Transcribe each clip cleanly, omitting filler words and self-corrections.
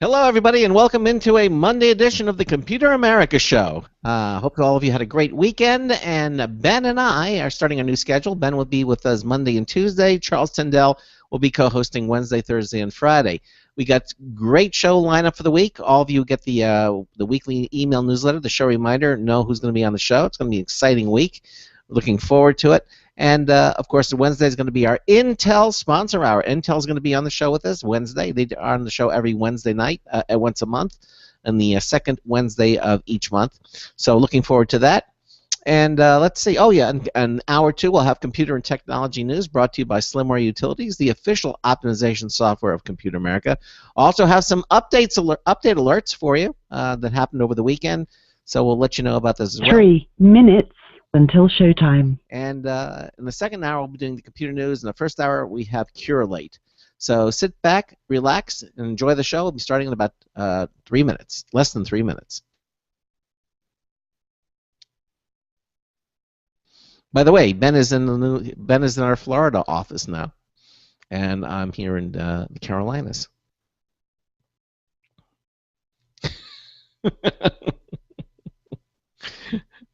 Hello, everybody, and welcome into a Monday edition of the Computer America Show. Hope all of you had a great weekend, and Ben and I are starting a new schedule. Ben will be with us Monday and Tuesday. Charles Tyndall will be co-hosting Wednesday, Thursday, and Friday. We got great show lineup for the week. All of you get the weekly email newsletter, the show reminder, know who's going to be on the show. It's going to be an exciting week. Looking forward to it. And, of course, Wednesday is going to be our Intel sponsor hour. Intel is going to be on the show with us Wednesday. They are on the show every Wednesday night, once a month, and the second Wednesday of each month. So looking forward to that. And let's see. Oh, yeah, in hour two, we'll have Computer and Technology News brought to you by Slimware Utilities, the official optimization software of Computer America. Also have some update alerts for you that happened over the weekend. So we'll let you know about this as well. 3 minutes until showtime. And in the second hour, we'll be doing the computer news. In the first hour, we have Curalate. So sit back, relax, and enjoy the show. We'll be starting in about 3 minutes, less than 3 minutes. By the way, Ben is in our Florida office now, and I'm here in the Carolinas.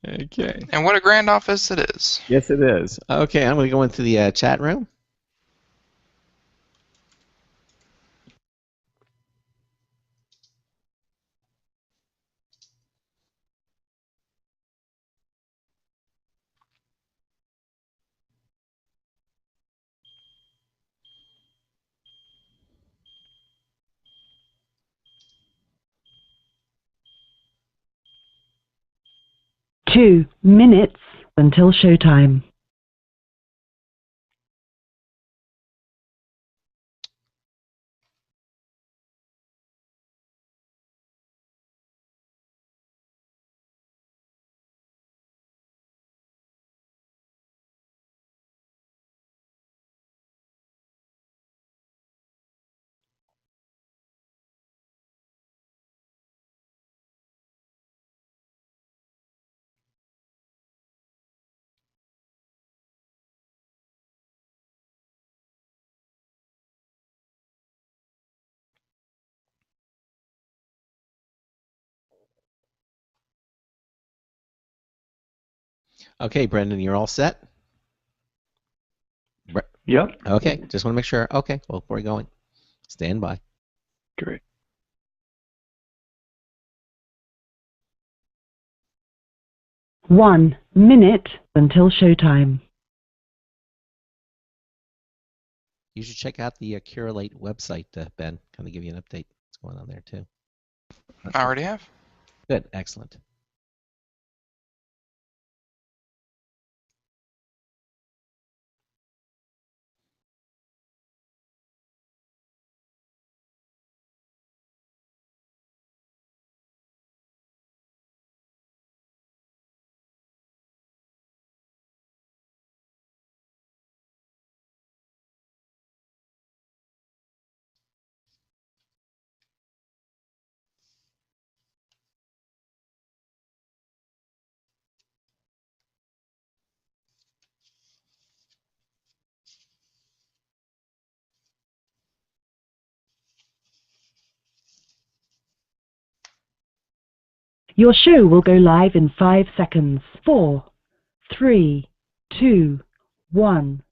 Okay. And what a grand office it is. Yes, it is. Okay, I'm going to go into the chat room. Two minutes until showtime. Okay, Brendan, you're all set? Yep. Okay, just want to make sure. Okay, well, we're going. Stand by. Great. One minute until showtime. You should check out the Curalate website, Ben. Kind of give you an update. What's going on there, too. I already have. Good, excellent. Your show will go live in 5 seconds. 4, 3, 2, 1.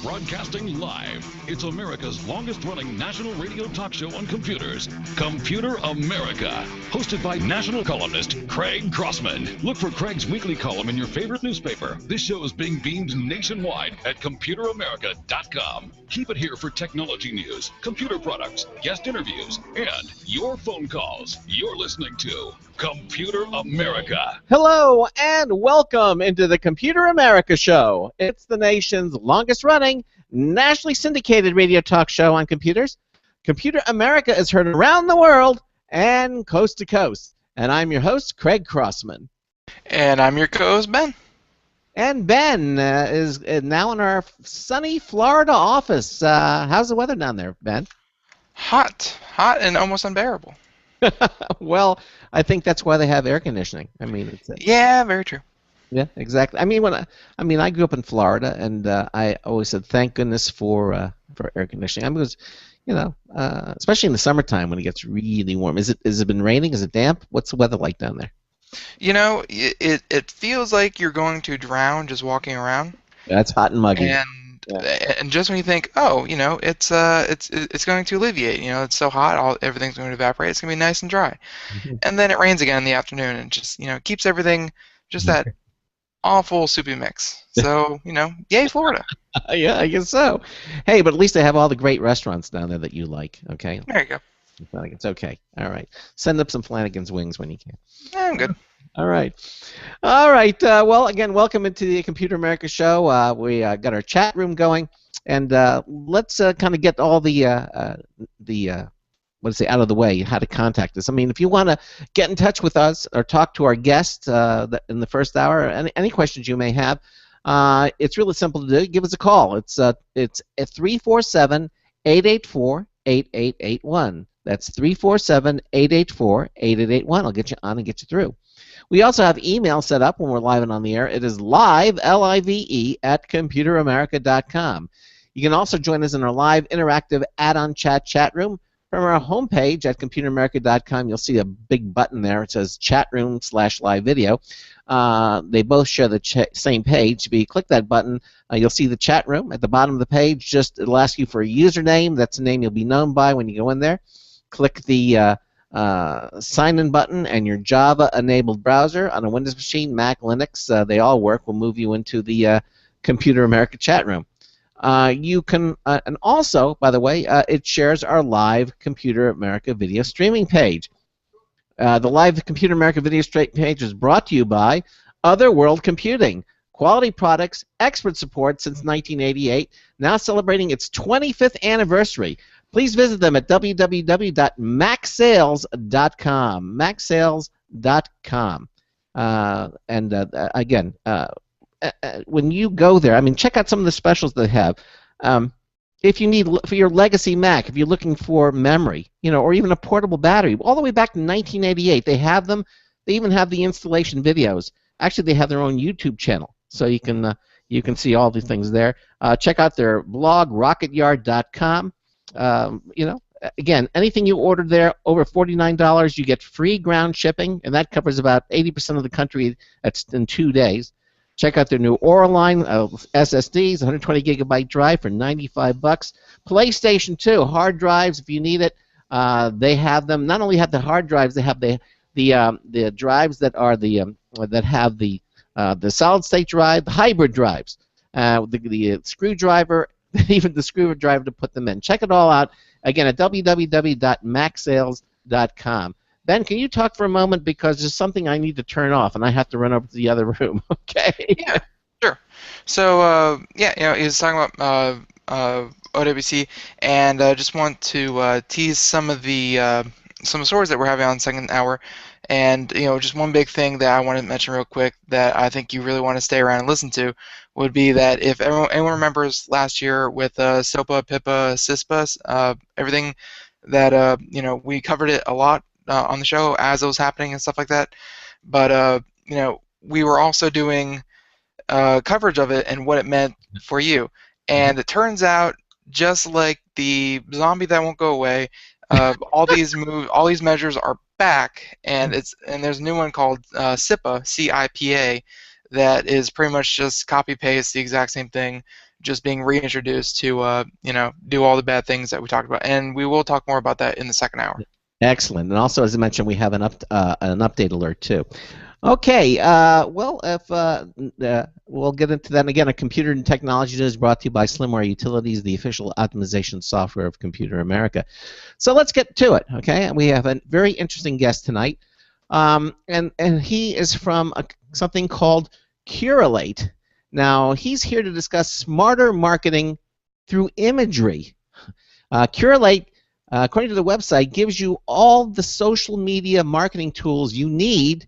Broadcasting live, it's America's longest-running national radio talk show on computers, Computer America, hosted by national columnist Craig Crossman. Look for Craig's weekly column in your favorite newspaper. This show is being beamed nationwide at ComputerAmerica.com. Keep it here for technology news, computer products, guest interviews, and your phone calls. You're listening to Computer America. Hello, and welcome into the Computer America Show. It's the nation's longest-running, nationally syndicated radio talk show on computers. Computer America is heard around the world and coast to coast. And I'm your host, Craig Crossman. And I'm your co-host, Ben. And Ben is now in our sunny Florida office. How's the weather down there, Ben? Hot and almost unbearable. Well, I think that's why they have air conditioning. I mean, yeah, very true. Yeah, exactly. I mean, I grew up in Florida, and I always said, thank goodness for for air conditioning? I mean, because, especially in the summertime when it gets really warm. Has it been raining? Is it damp? What's the weather like down there? It feels like you're going to drown just walking around. Yeah, it's hot and muggy. And Yeah. and just when you think, oh, it's going to alleviate. It's so hot, everything's going to evaporate. It's going to be nice and dry. And then it rains again in the afternoon, and just keeps everything just that awful soupy mix. So yay Florida. Yeah, I guess so. Hey, but at least they have all the great restaurants down there that you like. Okay. There you go. It's okay. All right. Send up some Flanagan's wings when you can. Yeah, I'm good. All right. All right. Well, again, welcome into the Computer America show. We got our chat room going, and let's kind of get all the out of the way, how to contact us. I mean, if you want to get in touch with us or talk to our guests in the first hour, any questions you may have, it's really simple to do. Give us a call. It's at 347-884-8881. That's 347-884-8881. I'll get you on and get you through. We also have email set up when we're live and on the air. It is live, L-I-V-E, at computeramerica.com. You can also join us in our live interactive add-on chat room. From our homepage at computeramerica.com, you'll see a big button there. It says chat room/live video. They both share the same page. If you click that button, you'll see the chat room at the bottom of the page. It'll ask you for a username. That's the name you'll be known by when you go in there. Click the sign-in button, and your Java-enabled browser on a Windows machine, Mac, Linux, they all work. Will move you into the Computer America chat room. You can, and also, by the way, it shares our live Computer America video streaming page. The live Computer America video page is brought to you by Other World Computing. Quality products, expert support since 1988, now celebrating its 25th anniversary. Please visit them at www.macsales.com. Macsales.com. Again, when you go there, I mean, check out some of the specials they have. If you need, for your legacy Mac, if you're looking for memory, or even a portable battery, all the way back to 1988, they have them. They even have the installation videos. Actually, they have their own YouTube channel, so you can see all the things there. Check out their blog, rocketyard.com. Again, anything you order there over $49, you get free ground shipping, and that covers about 80% of the country. That's in 2 days. Check out their new Aura line of SSDs, 120 gigabyte drive for $95. PlayStation 2 hard drives, if you need it, they have them. Not only have the hard drives, they have the drives that are that have the solid state drive, the hybrid drives, the screwdriver, even the screwdriver to put them in. Check it all out again at www.macsales.com. Ben, can you talk for a moment, because there's something I need to turn off, and I have to run over to the other room. Okay. Yeah, sure. So he was talking about OWC, and just want to tease some stories that we're having on second hour, and just one big thing that I want to mention real quick that I think you really want to stay around and listen to would be that if anyone remembers last year with SOPA, PIPA, CISPA, everything that we covered it a lot on the show as it was happening and stuff like that, but we were also doing coverage of it and what it meant for you, and it turns out, just like the zombie that won't go away, all these measures are back, and there's a new one called CIPA, C-I-P-A, that is pretty much just copy paste the exact same thing, just being reintroduced to do all the bad things that we talked about, and we will talk more about that in the second hour. Excellent. And also, as I mentioned, we have an update alert too. Okay. Well, if we'll get into that. And again, a Computer and Technology News brought to you by Slimware Utilities, the official optimization software of Computer America. So let's get to it. Okay. We have a very interesting guest tonight, and he is from something called Curalate. Now, he's here to discuss smarter marketing through imagery. Curalate, according to the website, gives you all the social media marketing tools you need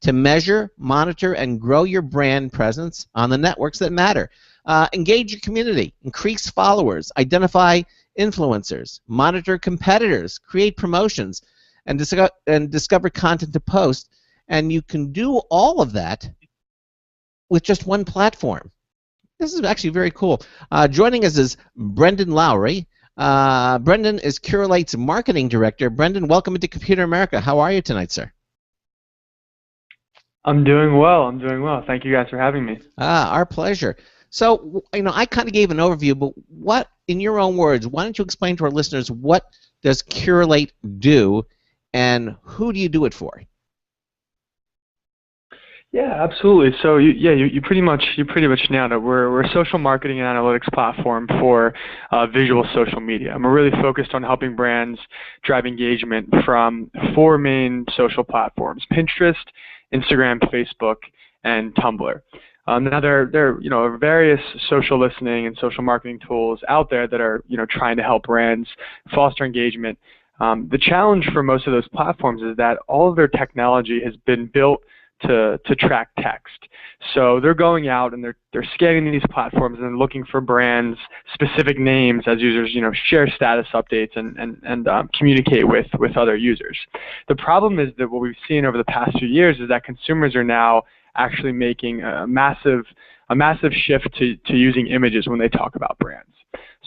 to measure, monitor, and grow your brand presence on the networks that matter. Engage your community, increase followers, identify influencers, monitor competitors, create promotions, and discover content to post. And you can do all of that with just one platform. This is actually very cool. Joining us is Brendan Lowry. Brendan is Curalate's marketing director. Brendan, welcome to Computer America. How are you tonight, sir? I'm doing well. Thank you guys for having me. Our pleasure. So, I kind of gave an overview, but what, in your own words, why don't you explain to our listeners what does Curalate do, and who do you do it for? Yeah, absolutely. So you pretty much nailed it. We're a social marketing and analytics platform for visual social media, and we're really focused on helping brands drive engagement from 4 main social platforms: Pinterest, Instagram, Facebook, and Tumblr. Now there are various social listening and social marketing tools out there that are trying to help brands foster engagement. The challenge for most of those platforms is that all of their technology has been built to track text. So they're going out and they're scanning these platforms and looking for brands, specific names as users share status updates and communicate with other users. The problem is that what we've seen over the past few years is that consumers are now actually making a massive shift to using images when they talk about brands.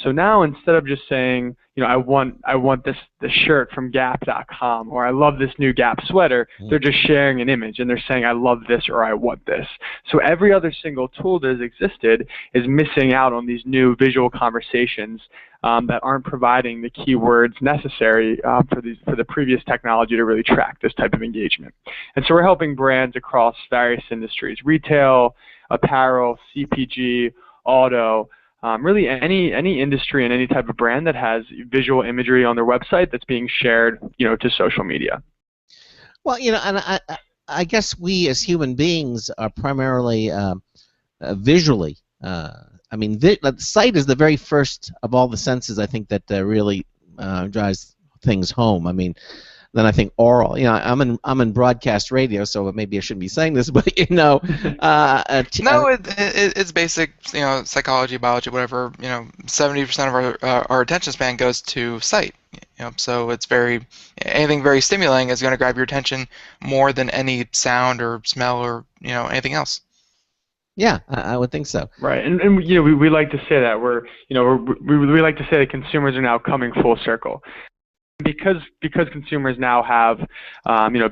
So now, instead of just saying, I want this shirt from Gap.com, or I love this new Gap sweater, they're just sharing an image and they're saying, I love this or I want this. So every other single tool that has existed is missing out on these new visual conversations that aren't providing the keywords necessary for the previous technology to really track this type of engagement. And so we're helping brands across various industries: retail, apparel, CPG, auto. Really any industry and any type of brand that has visual imagery on their website that's being shared, to social media. Well, and I guess we as human beings are primarily visually. Sight is the very first of all the senses, I think, that really drives things home. Then I think oral. I'm in broadcast radio, so maybe I shouldn't be saying this, but no, it's basic, psychology, biology, whatever. 70% of our attention span goes to sight. So it's anything very stimulating is going to grab your attention more than any sound or smell or anything else. Yeah, I would think so. Right, and we like to say that we like to say that consumers are now coming full circle. Because consumers now have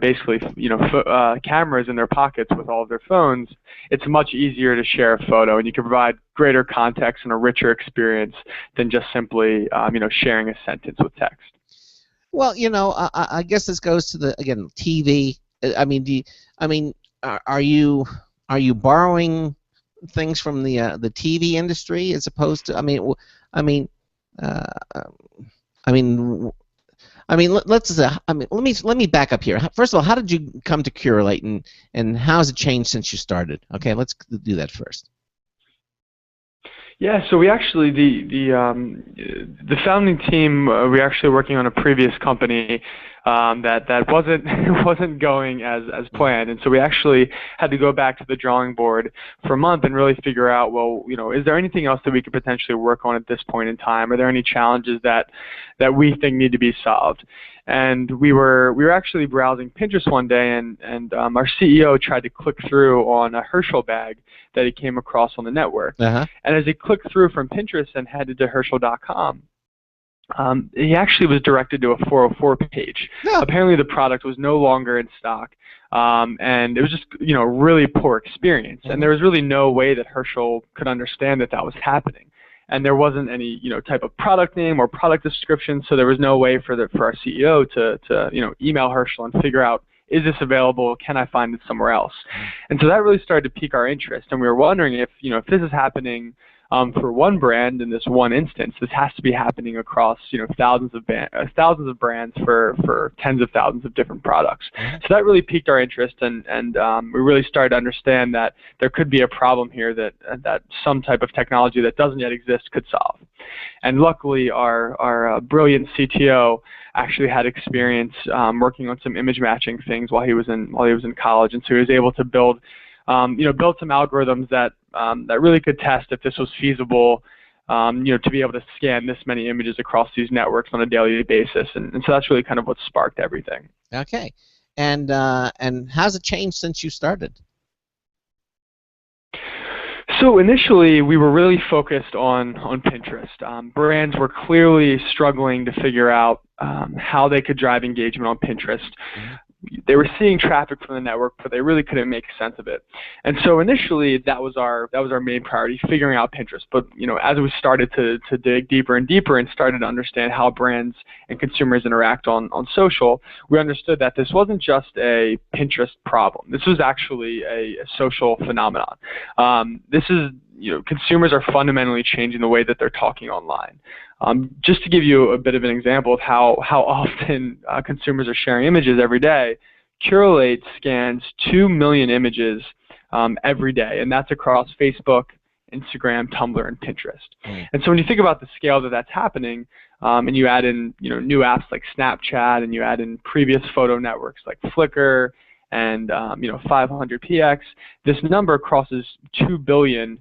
basically cameras in their pockets with all of their phones, it's much easier to share a photo, and you can provide greater context and a richer experience than just simply sharing a sentence with text. Well, I guess this goes to the TV. Are you borrowing things from the TV industry as opposed to let me back up here. First of all, how did you come to Curalate, and how has it changed since you started? Okay, let's do that first. Yeah, so we actually the founding team we actually working on a previous company that wasn't going as planned, and so we actually had to go back to the drawing board for a month and really figure out, well, is there anything else that we could potentially work on at this point in time? Are there any challenges that we think need to be solved? And we were actually browsing Pinterest one day, and our CEO tried to click through on a Herschel bag that he came across on the network. Uh-huh. And as he clicked through from Pinterest and headed to Herschel.com, he actually was directed to a 404 page. Yeah. Apparently the product was no longer in stock, and it was just a really poor experience. Mm-hmm. And there was really no way that Herschel could understand that was happening. And there wasn't any type of product name or product description, so there was no way for our CEO to email Herschel and figure out, is this available? Can I find it somewhere else? And so that really started to pique our interest, and we were wondering if this is happening for one brand in this one instance, this has to be happening across thousands of brands for tens of thousands of different products. So that really piqued our interest, and we really started to understand that there could be a problem here that some type of technology that doesn't yet exist could solve. And luckily, our brilliant CTO actually had experience working on some image matching things while he was in college, and so he was able to build some algorithms that really could test if this was feasible, to be able to scan this many images across these networks on a daily basis, and so that's really kind of what sparked everything. Okay, and how's it changed since you started? So initially, we were really focused on Pinterest. Brands were clearly struggling to figure out how they could drive engagement on Pinterest. Mhm. They were seeing traffic from the network, but they really couldn't make sense of it. And so initially, that was our main priority, figuring out Pinterest. But as we started to dig deeper and deeper and started to understand how brands and consumers interact on social, we understood that this wasn't just a Pinterest problem. This was actually a social phenomenon. This is consumers are fundamentally changing the way that they're talking online. Just to give you a bit of an example of how often consumers are sharing images every day, Curalate scans 2 million images every day, and that's across Facebook, Instagram, Tumblr, and Pinterest. Mm. And so when you think about the scale that that's happening, and you add in new apps like Snapchat, and you add in previous photo networks like Flickr, and 500px, this number crosses 2 billion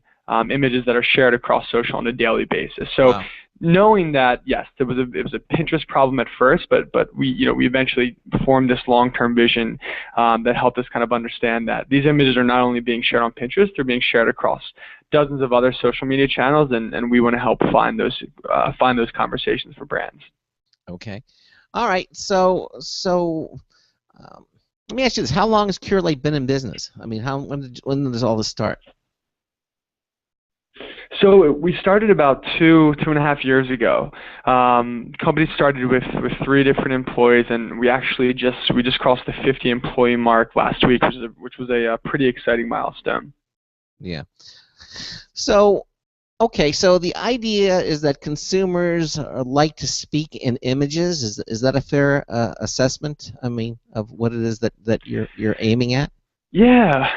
images that are shared across social on a daily basis. So Wow. knowing that, yes, it was a Pinterest problem at first, but we eventually formed this long-term vision that helped us kind of understand that these images are not only being shared on Pinterest, they're being shared across dozens of other social media channels, and we want to help find those conversations for brands. Okay. All right. So let me ask you this: how long has Curalate been in business? I mean, when does all this start? So we started about two and a half years ago. Company started with 3 different employees, and we just crossed the 50 employee mark last week, which was a pretty exciting milestone. Yeah. So, okay. So the idea is that consumers like to speak in images. Is that a fair assessment? I mean, of what it is that you're aiming at? Yeah.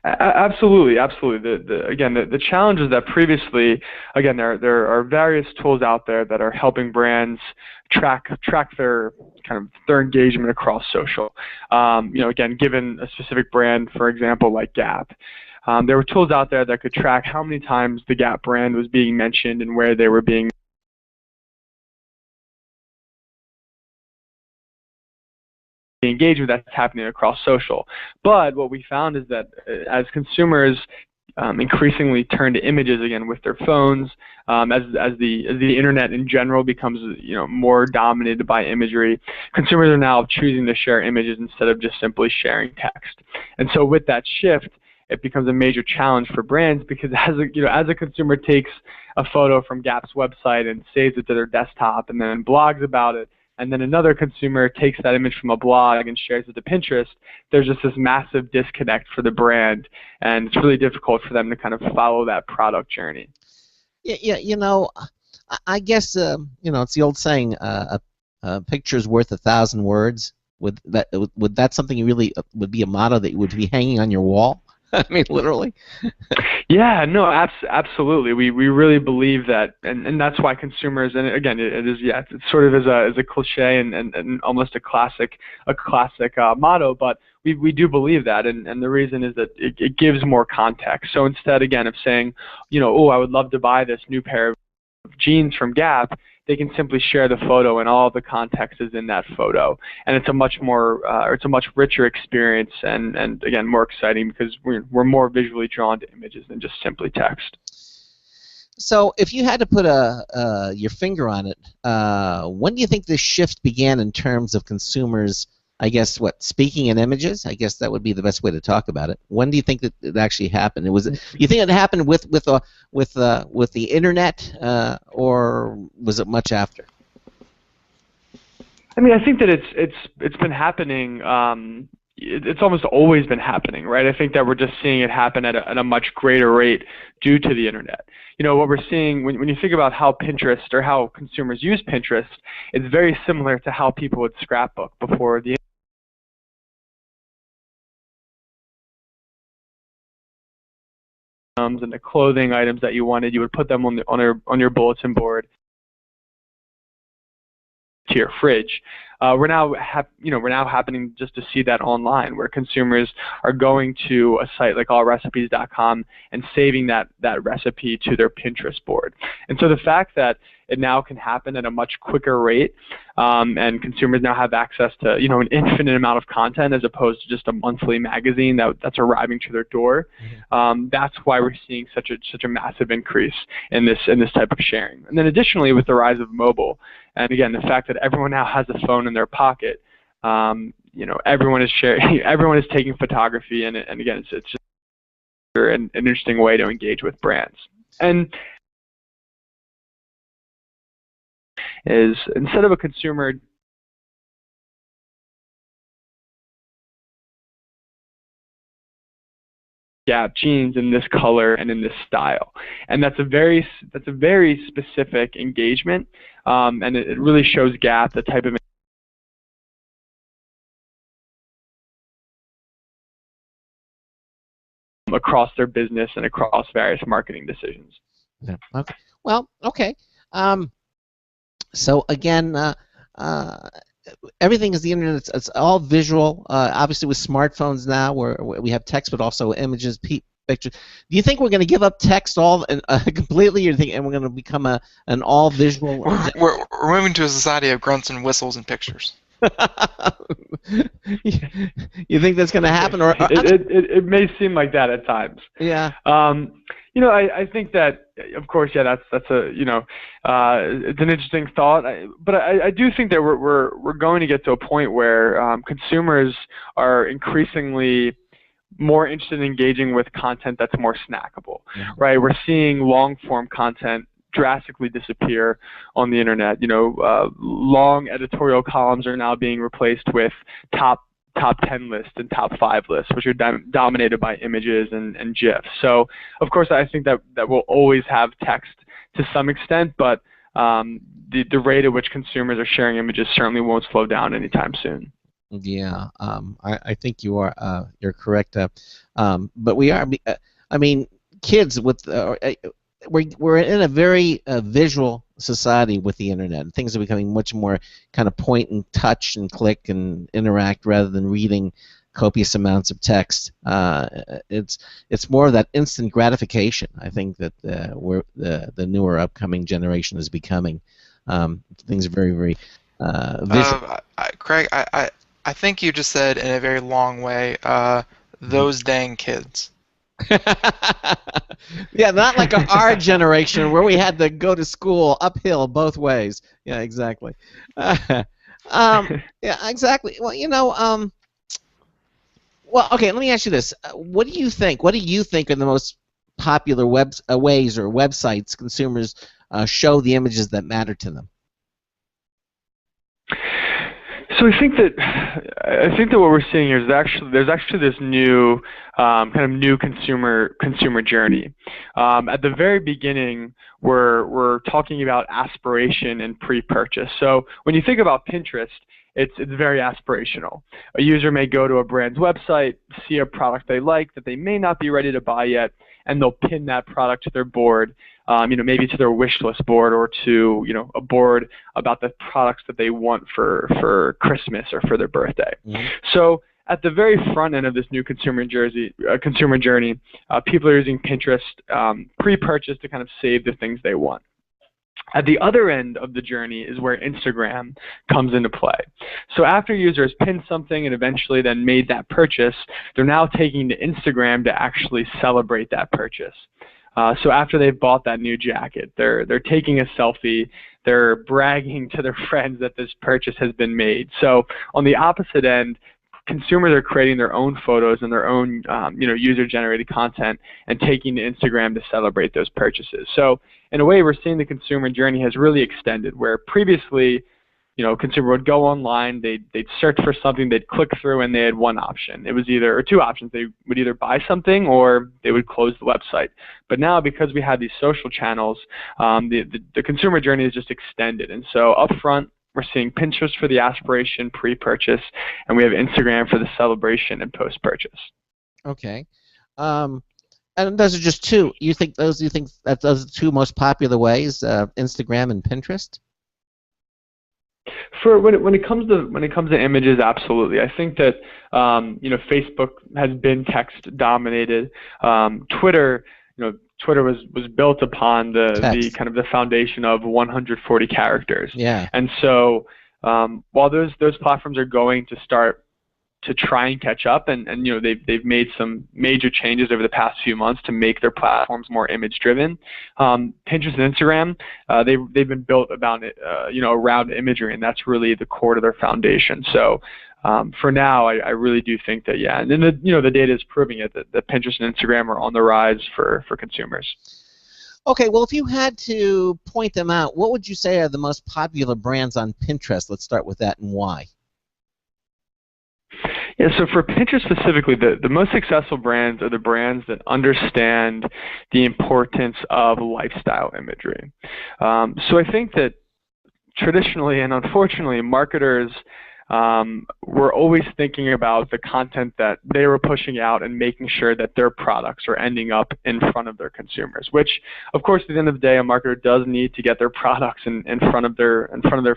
Absolutely. Again, the challenge is that previously, again, there are various tools out there that are helping brands track their their engagement across social. Again, given a specific brand, for example, like Gap, there were tools out there that could track how many times the Gap brand was being mentioned and where they were being the engagement that's happening across social. But what we found is that as consumers increasingly turn to images again with their phones, as the internet in general becomes more dominated by imagery, consumers are now choosing to share images instead of just simply sharing text. And so with that shift, it becomes a major challenge for brands, because as a consumer takes a photo from Gap's website and saves it to their desktop and then blogs about it, and then another consumer takes that image from a blog and shares it to Pinterest, there's just this massive disconnect for the brand, and it's really difficult for them to kind of follow that product journey. Yeah. I guess it's the old saying, a picture's worth 1,000 words. Would that something you really would be a motto that would be hanging on your wall? I mean, literally. Yeah, no, absolutely. We really believe that, and that's why consumers, and again, it is, yeah, it's sort of as a cliche and almost a classic motto, but we do believe that, and the reason is that it gives more context. So instead, again, of saying, oh, I would love to buy this new pair of jeans from Gap, they can simply share the photo, and all the context is in that photo, and it's a much richer experience, and again, more exciting, because we're more visually drawn to images than just simply text. So if you had to put your finger on it, when do you think this shift began in terms of consumers, I guess, speaking in images? I guess that would be the best way to talk about it. When do you think that it actually happened? You think it happened with the internet, or was it much after? I mean, I think that it's been happening. It's almost always been happening, right? I think that we're just seeing it happen at a much greater rate due to the internet. What we're seeing when you think about how Pinterest, or how consumers use Pinterest, it's very similar to how people would scrapbook before the and the clothing items that you wanted, you would put them on your bulletin board to your fridge. we're now happening just to see that online, where consumers are going to a site like allrecipes.com and saving that recipe to their Pinterest board. And so the fact that it now can happen at a much quicker rate, and consumers now have access to an infinite amount of content as opposed to just a monthly magazine that's arriving to their door. That's why we're seeing such a massive increase in this type of sharing. And then additionally, with the rise of mobile, and again the fact that everyone now has a phone in their pocket, everyone is sharing, everyone is taking photography, and again it's just an interesting way to engage with brands. And is instead of a consumer Gap jeans in this color and in this style, and that's a very specific engagement, and it really shows Gap the type of across their business and across various marketing decisions. Yeah. Okay. Well, okay. So again, everything is the internet. It's all visual. Obviously, with smartphones now, where we have text, but also images, pictures. Do you think we're going to give up text all completely, or do you think, and we're going to become an all visual? We're moving to a society of grunts and whistles and pictures. You think that's going to happen, or it may seem like that at times. Yeah. I think that, of course, yeah, that's a it's an interesting thought, but I do think that we're going to get to a point where consumers are increasingly more interested in engaging with content that's more snackable, right? We're seeing long form content drastically disappear on the internet. Long editorial columns are now being replaced with top 10 lists and top 5 lists, which are dominated by images and GIFs. So, of course, I think that we'll always have text to some extent, but the rate at which consumers are sharing images certainly won't slow down anytime soon. Yeah, I think you're correct. But we are. I mean, kids with we're in a very visual society with the internet. Things are becoming much more kind of point and touch and click and interact rather than reading copious amounts of text. It's more of that instant gratification. I think that the newer upcoming generation is becoming. Things are very, very visual. Craig, I think you just said in a very long way, those dang kids. Yeah, not like our generation where we had to go to school uphill both ways. Yeah, exactly. Yeah, exactly. Well, well, okay. Let me ask you this: what do you think? What do you think are the most popular ways or websites consumers show the images that matter to them? So I think that what we're seeing here is there's actually this new kind of new consumer journey. At the very beginning, we're talking about aspiration and pre-purchase. So when you think about Pinterest, it's very aspirational. A user may go to a brand's website, see a product they like that they may not be ready to buy yet, and they'll pin that product to their board, maybe to their wish list board or to a board about the products that they want for Christmas or for their birthday. Mm-hmm. So at the very front end of this new consumer journey, people are using Pinterest pre-purchase to kind of save the things they want. At the other end of the journey is where Instagram comes into play. So after users pinned something and eventually then made that purchase, they're now taking to Instagram to actually celebrate that purchase. So after they've bought that new jacket, they're taking a selfie, they're bragging to their friends that this purchase has been made. So on the opposite end, consumers are creating their own photos and their own user-generated content and taking to Instagram to celebrate those purchases. So in a way, we're seeing the consumer journey has really extended, where previously, a consumer would go online, they'd search for something, they'd click through, and they had one option. It was or two options. They would either buy something or they would close the website. But now, because we have these social channels, the consumer journey is just extended. And so up front, we're seeing Pinterest for the aspiration pre-purchase, and we have Instagram for the celebration and post-purchase. Okay. And those are just two. You think that those are the two most popular ways, Instagram and Pinterest? For when it comes to images, absolutely. I think that Facebook has been text dominated. Twitter, Twitter was built upon the Text. kind of the foundation of 140 characters. Yeah. And so while those platforms are going to start to try and catch up, and they've made some major changes over the past few months to make their platforms more image driven. Pinterest and Instagram, they've been built about around imagery, and that's really the core to their foundation. So for now, I really do think that, yeah, and then the data is proving it that Pinterest and Instagram are on the rise for consumers. Okay, well, if you had to point them out, what would you say are the most popular brands on Pinterest? Let's start with that, and why? Yeah, so for Pinterest specifically, the most successful brands are the brands that understand the importance of lifestyle imagery. So I think that traditionally and unfortunately, marketers were always thinking about the content that they were pushing out and making sure that their products are ending up in front of their consumers, which, of course, at the end of the day, a marketer does need to get their products in front of their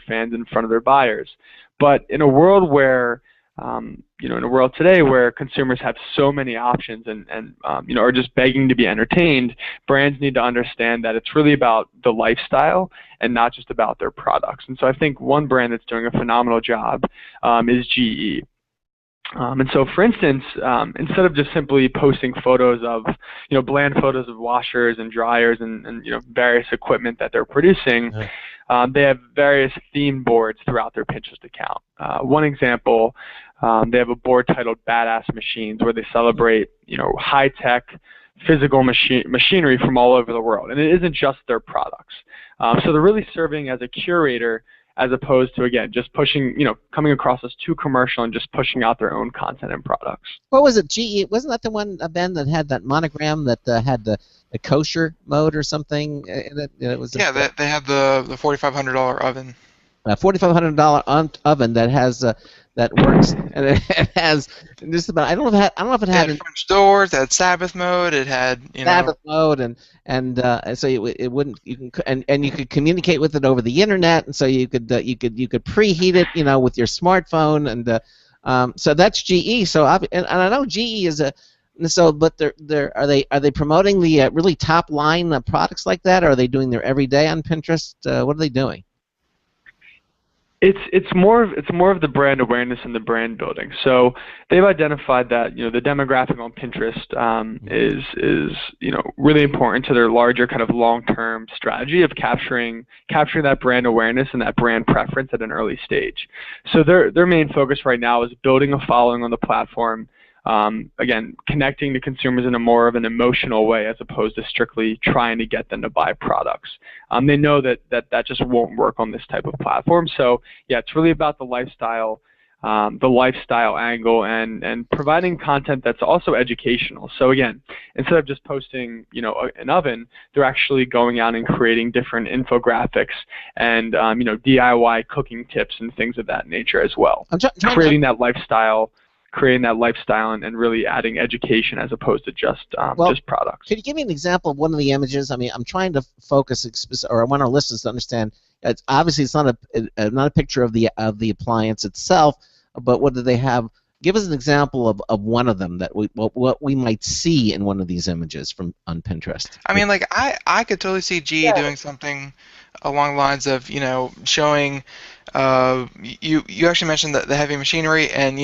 fans, in front of their buyers. But in a world where in a world today where consumers have so many options and are just begging to be entertained, brands need to understand that it's really about the lifestyle and not just about their products. And so I think one brand that's doing a phenomenal job is GE. And so, for instance, instead of just simply posting photos of, bland photos of washers and dryers and various equipment that they're producing, they have various theme boards throughout their Pinterest account. One example, they have a board titled Badass Machines, where they celebrate, high-tech physical machinery from all over the world. And it isn't just their products. So they're really serving as a curator, as opposed to, again, just pushing, coming across as too commercial and just pushing out their own content and products. What was it, GE? Wasn't that the one, Ben, that had that monogram that had the kosher mode or something? It was they have the $4,500 oven. A $4,500 oven that has that works, and it has just about. I don't know if it had French doors. It had Sabbath mode. It had Sabbath mode, and so it wouldn't. You can and you could communicate with it over the internet, and so you could preheat it, with your smartphone, and so that's GE. So and I know GE is a. So, but are they promoting the really top line products like that? Or are they doing their everyday on Pinterest? What are they doing? It's more of the brand awareness and the brand building. So they've identified that the demographic on Pinterest is really important to their larger kind of long-term strategy of capturing that brand awareness and that brand preference at an early stage. So their main focus right now is building a following on the platform. Again, connecting to consumers in a more of an emotional way as opposed to strictly trying to get them to buy products. They know that just won't work on this type of platform. So yeah, it's really about the lifestyle angle and providing content that's also educational. So again, instead of just posting an oven, they're actually going out and creating different infographics and DIY cooking tips and things of that nature as well. Creating that lifestyle and really adding education as opposed to just products. Could you give me an example of one of the images? I mean, I'm trying to focus, or I want our listeners to understand. It's not a picture of the appliance itself, but what do they have? Give us an example of one of them that what we might see in one of these images on Pinterest. I mean, like I could totally see GE doing something along the lines of showing. You actually mentioned the heavy machinery, and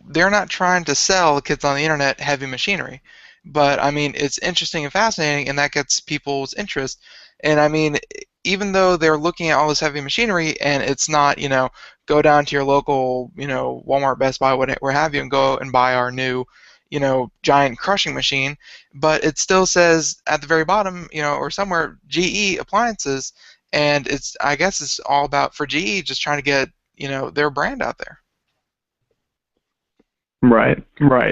they're not trying to sell kids on the internet heavy machinery, but I mean it's interesting and fascinating, and that gets people's interest. And I mean, even though they're looking at all this heavy machinery, and it's not go down to your local Walmart, Best Buy, where have you, and go and buy our new giant crushing machine, but it still says at the very bottom or somewhere GE appliances. And I guess it's all about, for GE, just trying to get their brand out there. Right,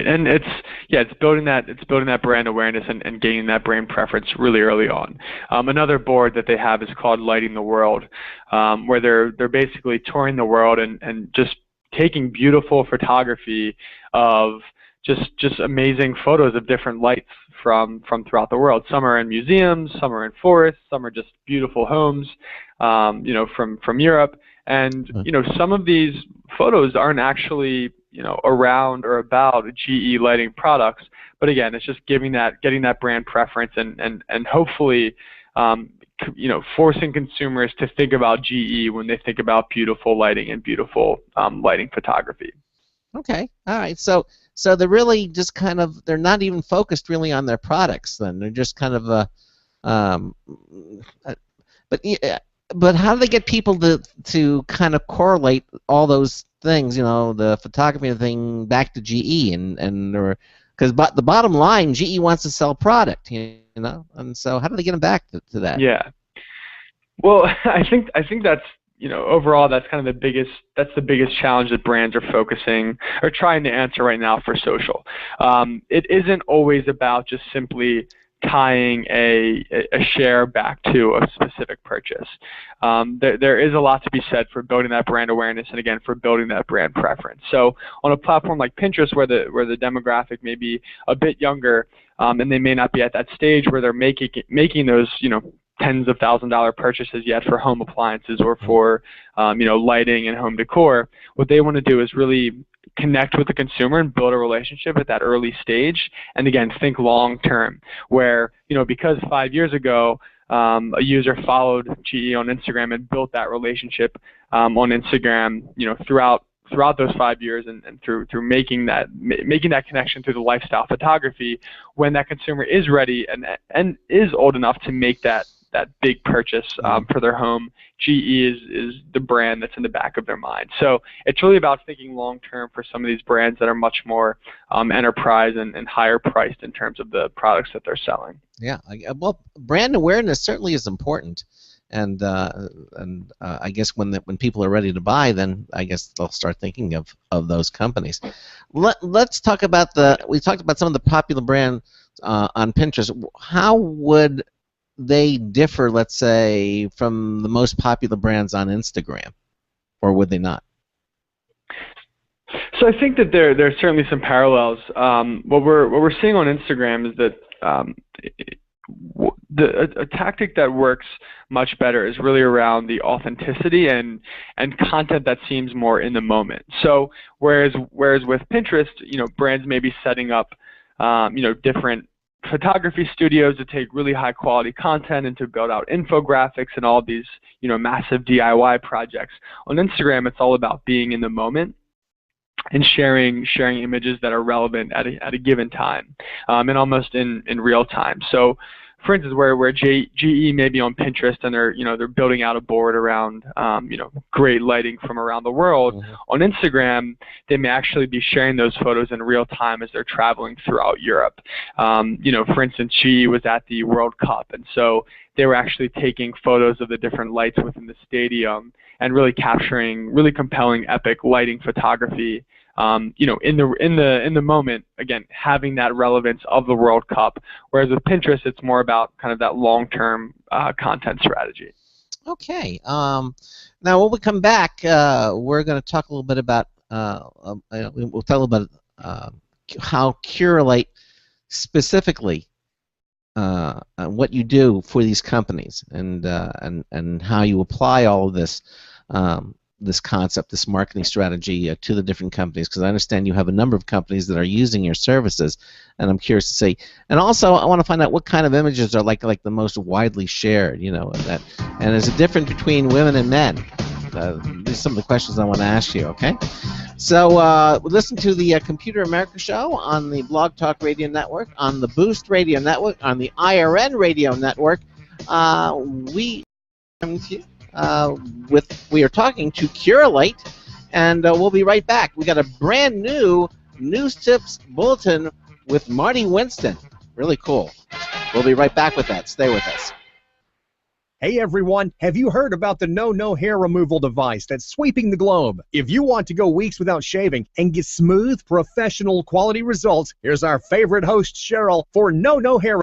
and it's building that brand awareness and gaining that brand preference really early on. Another board that they have is called Lighting the World, where they're basically touring the world and just taking beautiful photography of just amazing photos of different lights from throughout the world. Some are in museums, some are in forests, some are just beautiful homes, from Europe. And some of these photos aren't actually around or about GE lighting products. But again, it's just getting that brand preference and hopefully forcing consumers to think about GE when they think about beautiful lighting and beautiful lighting photography. Okay, all right. So they're really just they're not even focused really on their products. Then they're just kind of but how do they get people to kind of correlate all those things, the photography thing back to GE and because the bottom line, GE wants to sell product, and so how do they get them back to that? Yeah. Well, I think that's overall that's kind of the biggest challenge that brands are focusing or trying to answer right now for social. It isn't always about just simply tying a share back to a specific purchase. There is a lot to be said for building that brand awareness and again for building that brand preference. So on a platform like Pinterest where the demographic may be a bit younger and they may not be at that stage where they're making those tens of $1,000s purchases yet for home appliances or for lighting and home decor, what they want to do is really connect with the consumer and build a relationship at that early stage, and again think long term. Where because 5 years ago a user followed GE on Instagram and built that relationship on Instagram, throughout those 5 years and through making that connection through the lifestyle photography, when that consumer is ready and is old enough to make that big purchase for their home, GE is the brand that's in the back of their mind. So it's really about thinking long term for some of these brands that are much more enterprise and higher priced in terms of the products that they're selling. Yeah, well, brand awareness certainly is important, and I guess when people are ready to buy, then I guess they'll start thinking of those companies. Let's talk about we talked about some of the popular brands on Pinterest. How would they differ, let's say, from the most popular brands on Instagram, or would they not? So I think that there's certainly some parallels. What we're seeing on Instagram is that a tactic that works much better is really around the authenticity and content that seems more in the moment. So whereas with Pinterest, brands may be setting up different photography studios to take really high quality content and to build out infographics and all these massive DIY projects. On Instagram, it's all about being in the moment and sharing images that are relevant at a given time and almost in real time. So for instance, where GE may be on Pinterest and they're building out a board around great lighting from around the world. Mm-hmm. On Instagram, they may actually be sharing those photos in real time as they're traveling throughout Europe. For instance, GE was at the World Cup, and so they were actually taking photos of the different lights within the stadium and really capturing really compelling, epic lighting photography. In the moment, again, having that relevance of the World Cup, whereas with Pinterest, it's more about kind of that long-term content strategy. Okay. Now, when we come back, we're going to talk a little bit about, we'll tell a little bit how Curalate specifically, what you do for these companies, and how you apply all of this. This concept, this marketing strategy to the different companies, because I understand you have a number of companies that are using your services, and I'm curious to see. And also, I want to find out what kind of images are like the most widely shared, and there's a difference between women and men. These are some of the questions I want to ask you, okay? So listen to the Computer America Show on the Blog Talk Radio Network, on the Boost Radio Network, on the IRN Radio Network. We are talking to Curalate, and we'll be right back. We got a brand new News Tips Bulletin with Marty Winston. Really cool. We'll be right back with that. Stay with us. Hey everyone, have you heard about the No Hair Removal device that's sweeping the globe? If you want to go weeks without shaving and get smooth, professional quality results, here's our favorite host, Cheryl, for No Hair.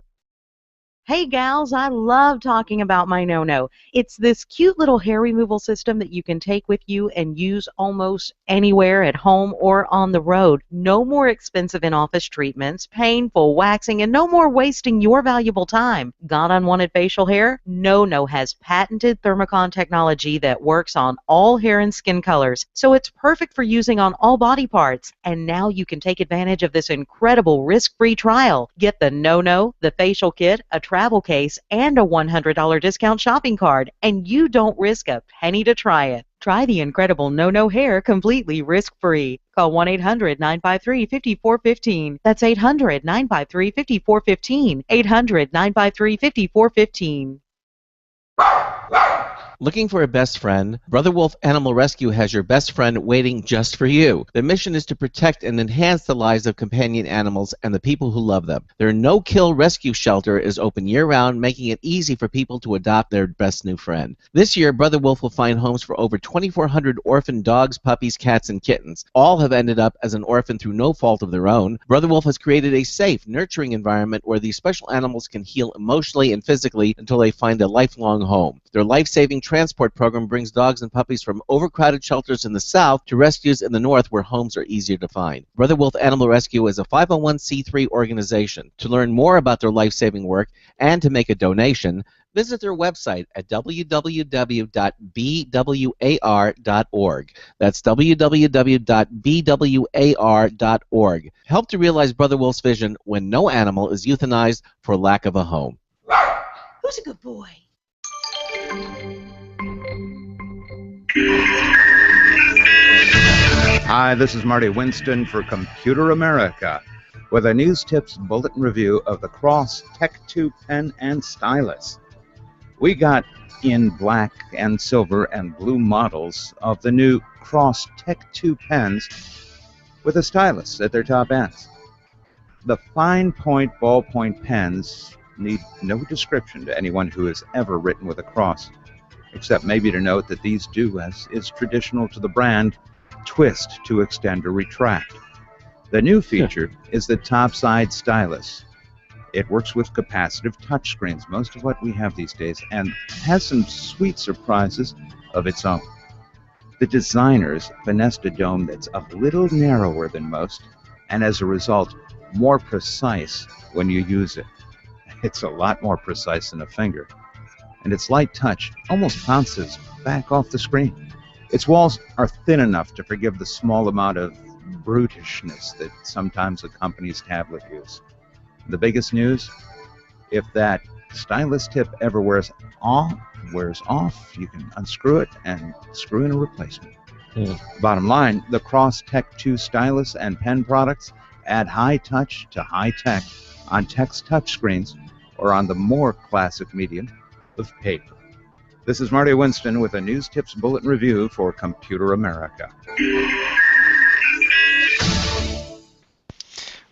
Hey gals, I love talking about my no-no. It's this cute little hair removal system that you can take with you and use almost anywhere at home or on the road. No more expensive in-office treatments, painful waxing, and no more wasting your valuable time. Got unwanted facial hair? No-no has patented Thermocon technology that works on all hair and skin colors, so it's perfect for using on all body parts. And now you can take advantage of this incredible risk-free trial. Get the no-no, the facial kit, a travel case, and a $100 discount shopping card, and you don't risk a penny to try it. Try the incredible no-no hair completely risk-free. Call 1-800-953-5415. That's 800-953-5415. 800-953-5415. Looking for a best friend? Brother Wolf Animal Rescue has your best friend waiting just for you. The mission is to protect and enhance the lives of companion animals and the people who love them. Their no-kill rescue shelter is open year-round, making it easy for people to adopt their best new friend. This year, Brother Wolf will find homes for over 2,400 orphan dogs, puppies, cats, and kittens. All have ended up as an orphan through no fault of their own. Brother Wolf has created a safe, nurturing environment where these special animals can heal emotionally and physically until they find a lifelong home. Their life-saving transport program brings dogs and puppies from overcrowded shelters in the south to rescues in the north where homes are easier to find. Brother Wolf Animal Rescue is a 501c3 organization. To learn more about their life-saving work and to make a donation, visit their website at www.bwar.org. That's www.bwar.org. Help to realize Brother Wolf's vision when no animal is euthanized for lack of a home. Who's a good boy? Hi, this is Marty Winston for Computer America with a news tips bulletin review of the Cross Tech 2 pen and stylus. We got in black and silver and blue models of the new Cross Tech 2 pens with a stylus at their top ends. The fine point ballpoint pens need no description to anyone who has ever written with a cross, except maybe to note that these do, as is traditional to the brand, twist to extend or retract. The new feature is the topside stylus. It works with capacitive touchscreens, most of what we have these days, and has some sweet surprises of its own. The designers finessed a dome that's a little narrower than most, and as a result, more precise when you use it. It's a lot more precise than a finger. And its light touch almost bounces back off the screen. Its walls are thin enough to forgive the small amount of brutishness that sometimes accompanies tablet use. The biggest news, if that stylus tip ever wears off, you can unscrew it and screw in a replacement. Bottom line, the Cross Tech 2 stylus and pen products add high touch to high tech on text touchscreens or on the more classic medium of paper. This is Marty Winston with a News Tips Bulletin Review for Computer America.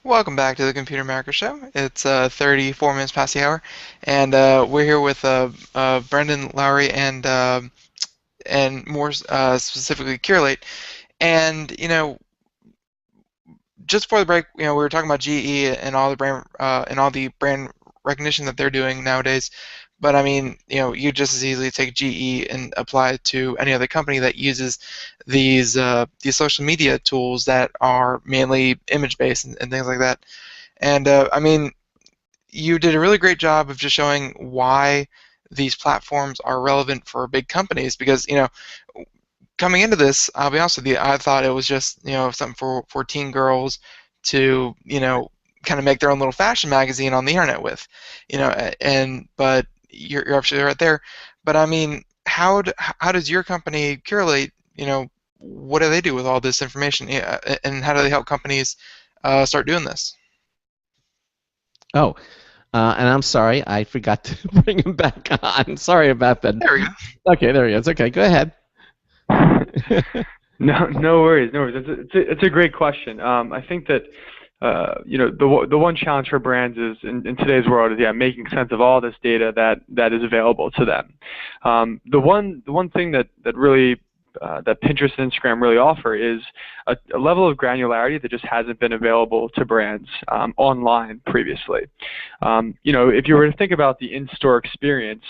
Welcome back to the Computer America Show. It's 34 minutes past the hour, and we're here with Brendan Lowry and more specifically Curalate. And just before the break, we were talking about GE and all the brand recognition that they're doing nowadays. But I mean, you just as easily take GE and apply it to any other company that uses these social media tools that are mainly image-based and things like that. And I mean, you did a really great job of just showing why these platforms are relevant for big companies. Because coming into this, I'll be honest with you, I thought it was just something for teen girls to kind of make their own little fashion magazine on the internet with, but you're absolutely right there. But I mean, how does your company Curalate, what do they do with all this information, and how do they help companies start doing this? Oh, and I'm sorry, I forgot to bring him back on. Sorry about that. There we go. Okay, there he is. Okay, go ahead. No worries. It's a great question. I think that the one challenge for brands is in today's world is making sense of all this data that is available to them. The one thing that really that Pinterest and Instagram really offer is a level of granularity that just hasn't been available to brands online previously. If you were to think about the in-store experience,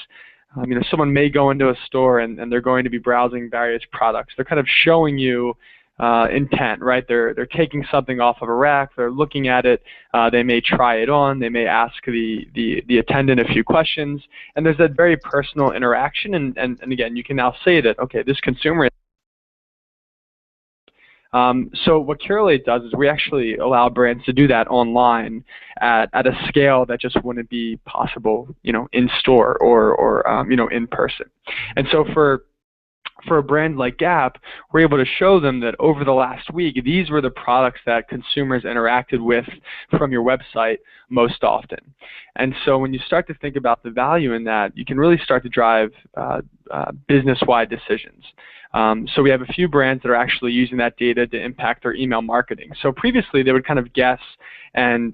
someone may go into a store and they're going to be browsing various products. They're kind of showing you intent, right? They're taking something off of a rack, they're looking at it, they may try it on, they may ask the attendant a few questions, and there's that very personal interaction, and again, you can now say that, okay, this consumer so what Curalate does is we actually allow brands to do that online at a scale that just wouldn't be possible, in store or in person. And so for a brand like Gap, we're able to show them that over the last week, these were the products that consumers interacted with from your website most often. And so when you start to think about the value in that, you can really start to drive business-wide decisions. So we have a few brands that are actually using that data to impact their email marketing. So previously, they would kind of guess and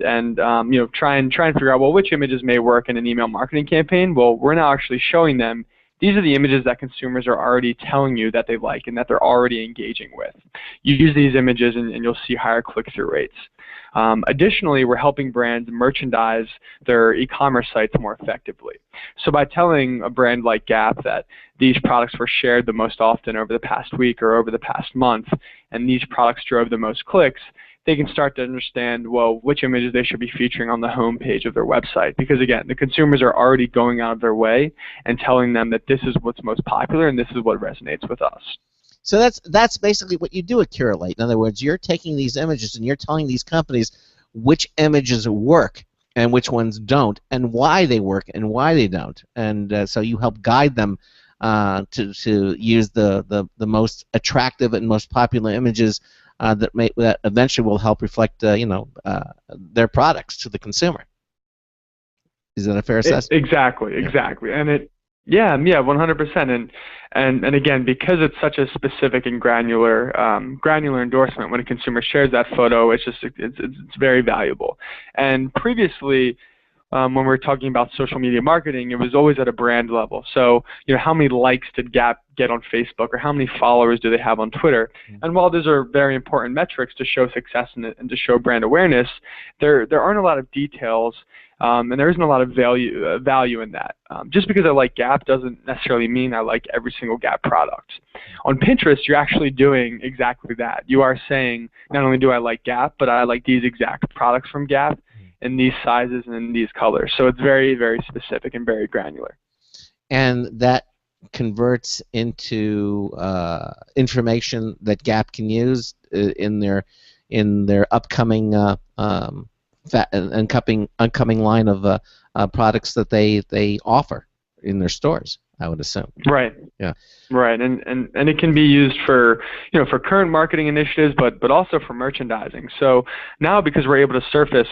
try and figure out, well, which images may work in an email marketing campaign. Well, we're now actually showing them these are the images that consumers are already telling you that they like and that they're already engaging with. You use these images and you'll see higher click-through rates. Additionally, we're helping brands merchandise their e-commerce sites more effectively. So by telling a brand like Gap that these products were shared the most often over the past week or over the past month, and these products drove the most clicks, they can start to understand, well, which images they should be featuring on the home page of their website. Because again, the consumers are already going out of their way and telling them that this is what's most popular and this is what resonates with us. So that's basically what you do at Curalate. In other words, you're taking these images and you're telling these companies which images work and which ones don't, and why they work and why they don't. And so you help guide them to use the most attractive and most popular images that eventually will help reflect their products to the consumer. Is that a fair assessment? Exactly. And 100%. And again, because it's such a specific and granular endorsement, when a consumer shares that photo, it's very valuable. And previously, when we were talking about social media marketing, it was always at a brand level. So, how many likes did Gap get on Facebook, or how many followers do they have on Twitter? And while those are very important metrics to show success and to show brand awareness, there aren't a lot of details, and there isn't a lot of value in that. Just because I like Gap doesn't necessarily mean I like every single Gap product. On Pinterest, you're actually doing exactly that. You are saying, not only do I like Gap, but I like these exact products from Gap in these sizes and in these colors. So it's very, very specific and very granular. And that converts into information that Gap can use in their upcoming upcoming line of products that they offer in their stores, I would assume. Right. Yeah. Right. And it can be used for for current marketing initiatives, but also for merchandising. So now, because we're able to surface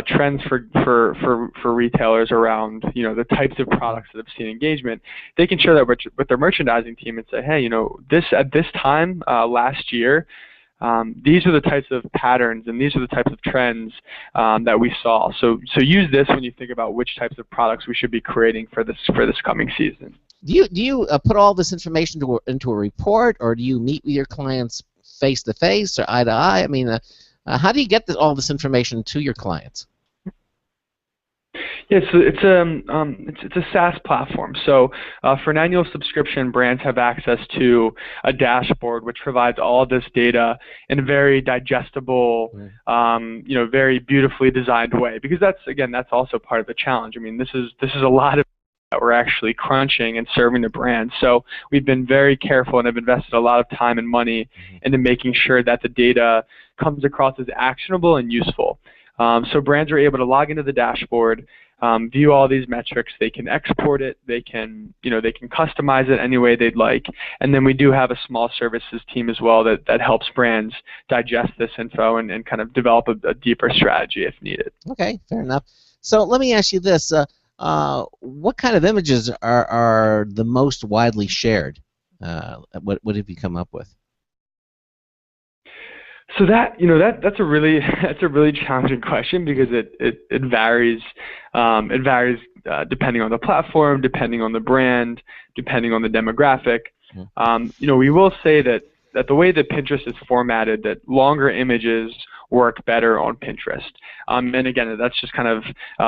trends for retailers around the types of products that have seen engagement, they can share that with their merchandising team and say, hey, at this time last year, these are the types of patterns and these are the types of trends that we saw. So use this when you think about which types of products we should be creating for this coming season. Do you put all this information into a report, or do you meet with your clients face to face or eye to eye? I mean, how do you get all this information to your clients? Yeah, so it's a SaaS platform. So for an annual subscription, brands have access to a dashboard which provides all of this data in a very digestible, very beautifully designed way. Because that's also part of the challenge. I mean, this is a lot of that we're actually crunching and serving the brand. So we've been very careful and have invested a lot of time and money into making sure that the data comes across as actionable and useful. So brands are able to log into the dashboard, view all these metrics. They can export it. They can customize it any way they'd like. And then we do have a small services team as well that helps brands digest this info and kind of develop a deeper strategy if needed. Okay, fair enough. So let me ask you this. What kind of images are the most widely shared? What have you come up with? So that's a really challenging question, because it varies depending on the platform, depending on the brand, depending on the demographic. We will say that the way that Pinterest is formatted, that longer images work better on Pinterest. And again, that's just kind of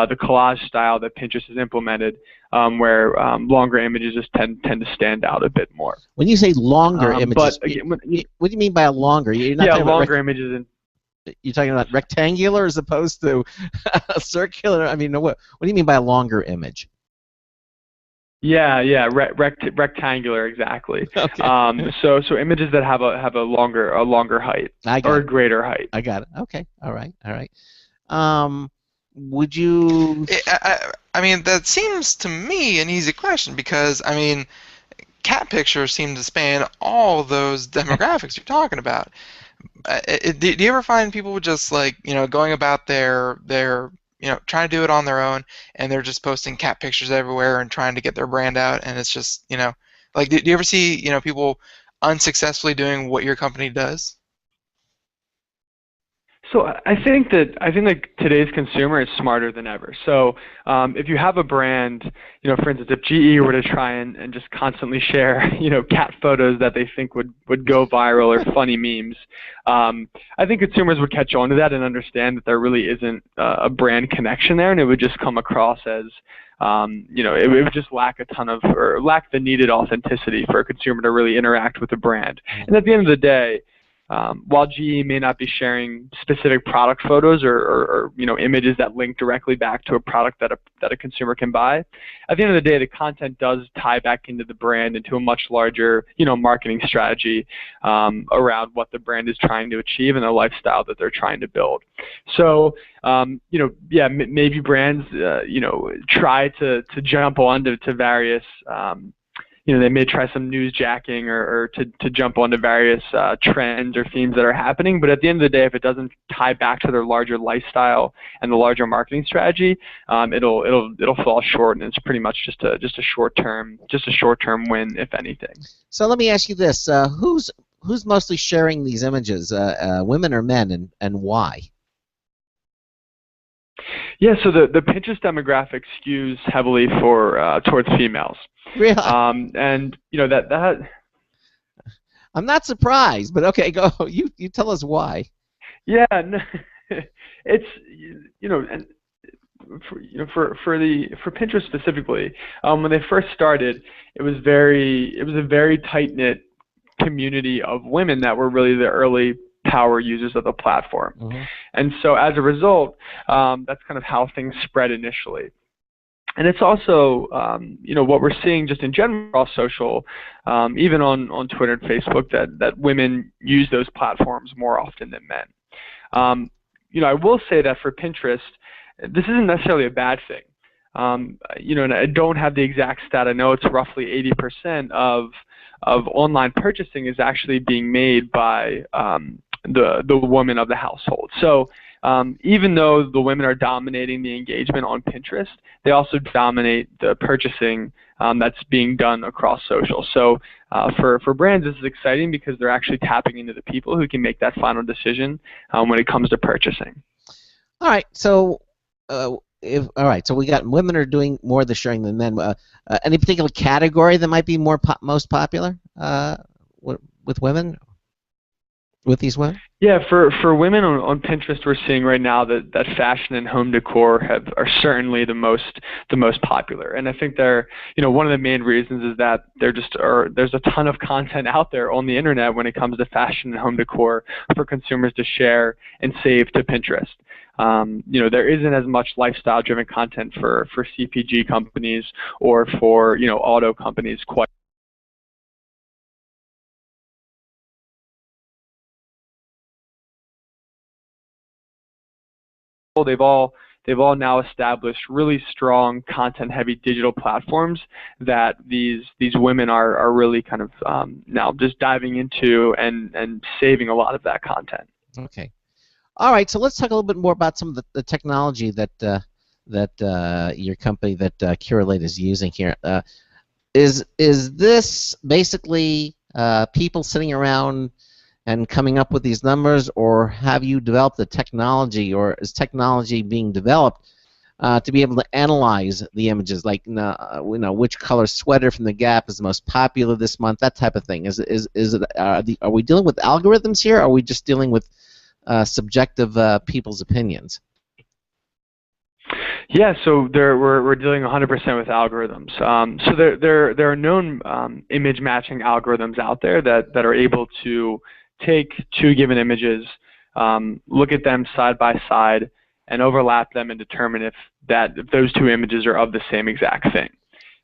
the collage style that Pinterest has implemented, where longer images just tend to stand out a bit more. When you say longer images, but again, what do you mean by a longer? You're not yeah, talking longer images. You're talking about rectangular as opposed to circular? I mean, what do you mean by a longer image? Yeah, rectangular, exactly. Okay. So images that have a longer height or a greater height. I got it. Okay. All right. Would you? I mean, that seems to me an easy question because I mean, cat pictures seem to span all those demographics you're talking about. Do you ever find people just like going about their trying to do it on their own, and they're just posting cat pictures everywhere and trying to get their brand out, and it's just like do you ever see people unsuccessfully doing what your company does? So I think like today's consumer is smarter than ever. So if you have a brand, for instance, if GE were to try and just constantly share, cat photos that they think would go viral or funny memes, I think consumers would catch on to that and understand that there really isn't a brand connection there, and it would just come across as it would just lack lack the needed authenticity for a consumer to really interact with the brand. And at the end of the day, while GE may not be sharing specific product photos or images that link directly back to a product that a consumer can buy, at the end of the day, the content does tie back into the brand, into a much larger marketing strategy around what the brand is trying to achieve and the lifestyle that they're trying to build. So maybe brands try to jump onto various they may try some newsjacking or to jump onto various trends or themes that are happening, but at the end of the day, if it doesn't tie back to their larger lifestyle and the larger marketing strategy, it'll fall short, and it's pretty much just a short term win, if anything. So let me ask you this: who's mostly sharing these images, women or men, and why? Yeah, so the Pinterest demographic skews heavily towards females. Really? And that. I'm not surprised, but okay, go. You tell us why. Yeah, no, it's and for Pinterest specifically, when they first started, it was a very tight-knit community of women that were really the early power users of the platform. Mm-hmm. And so as a result, that's kind of how things spread initially. And it's also, what we're seeing just in general social, even on Twitter and Facebook, that women use those platforms more often than men. I will say that for Pinterest, this isn't necessarily a bad thing. And I don't have the exact stat. I know it's roughly 80% of online purchasing is actually being made by the woman of the household. So even though the women are dominating the engagement on Pinterest, they also dominate the purchasing that's being done across social. So for brands, this is exciting because they're actually tapping into the people who can make that final decision when it comes to purchasing. All right. So so we got women are doing more of the sharing than men. Any particular category that might be most popular with women? With these women? Yeah, for women on Pinterest, we're seeing right now that fashion and home decor are certainly the most popular, and I think they're one of the main reasons is that there's a ton of content out there on the internet when it comes to fashion and home decor for consumers to share and save to Pinterest. There isn't as much lifestyle-driven content for CPG companies or for auto companies quite. They've all now established really strong content-heavy digital platforms that these women are really kind of now just diving into and saving a lot of that content. Okay. All right. So let's talk a little bit more about some of the technology that your company, that Curalate, is using here. Is this basically people sitting around and coming up with these numbers, or have you developed the technology, or is technology being developed to be able to analyze the images, like which color sweater from the Gap is the most popular this month, that type of thing. Is it are we dealing with algorithms here, or are we just dealing with subjective people's opinions? Yeah, so we're dealing 100% with algorithms. So there are known image matching algorithms out there that are able to take two given images, look at them side by side, and overlap them and determine if those two images are of the same exact thing.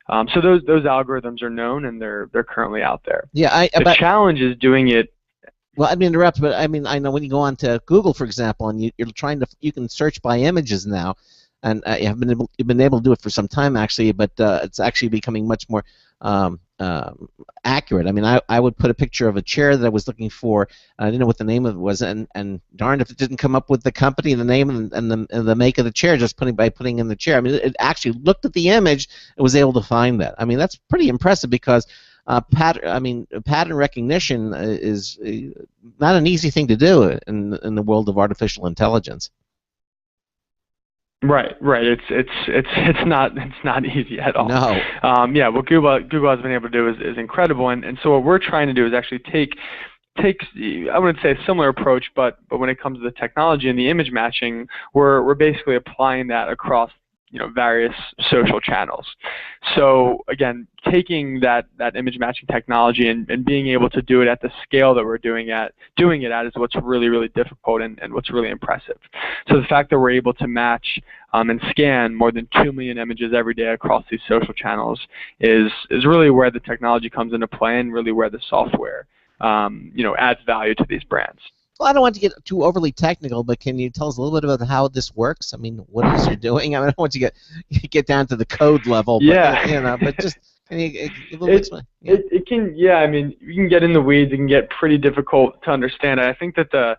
So those algorithms are known, and they're currently out there. Yeah, the challenge is doing it. Well, I mean, interrupt, but I mean, I know when you go on to Google, for example, and you're trying to, you can search by images now, and you've been able to do it for some time actually, but it's actually becoming much more accurate. I mean, I would put a picture of a chair that I was looking for. I didn't know what the name of it was, and darned if it didn't come up with the company, the name, and the make of the chair just by putting in the chair. I mean, it actually looked at the image and was able to find that. I mean, that's pretty impressive because pattern recognition is not an easy thing to do in the world of artificial intelligence. Right. It's not easy at all. No. Yeah, what Google has been able to do is incredible, and so what we're trying to do is actually take I wouldn't say a similar approach, but when it comes to the technology and the image matching, we're basically applying that across various social channels. So again, taking that image matching technology and being able to do it at the scale that we're doing it at is what's really difficult and what's really impressive. So the fact that we're able to match and scan more than 2 million images every day across these social channels is really where the technology comes into play, and really where the software adds value to these brands. Well, I don't want to get too overly technical, but can you tell us a little bit about how this works? I mean, what it is you're doing? I mean, I don't want you to get down to the code level, but, yeah. But just can you give a little explain? Yeah. It can, yeah. I mean, you can get in the weeds. It can get pretty difficult to understand. I think that the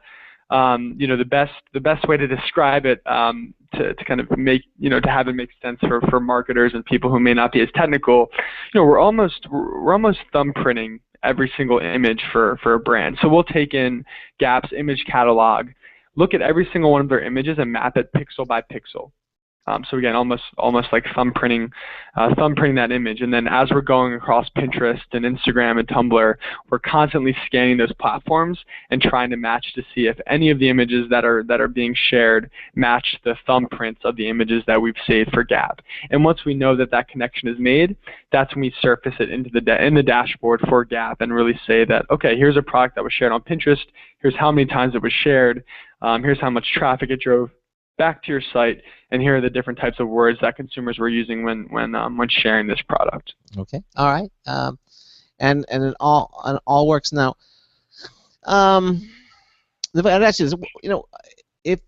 best way to describe it, to kind of make to have it make sense for marketers and people who may not be as technical, we're almost thumbprinting every single image for a brand. So we'll take in Gap's image catalog, look at every single one of their images, and map it pixel by pixel. So again, almost like thumbprinting that image. And then as we're going across Pinterest and Instagram and Tumblr, we're constantly scanning those platforms and trying to match to see if any of the images that are being shared match the thumbprints of the images that we've saved for Gap. And once we know that connection is made, that's when we surface it into in the dashboard for Gap and really say that, okay, here's a product that was shared on Pinterest. Here's how many times it was shared. Here's how much traffic it drove back to your site, and here are the different types of words that consumers were using when sharing this product. Okay, all right, and it all works now. The question is, if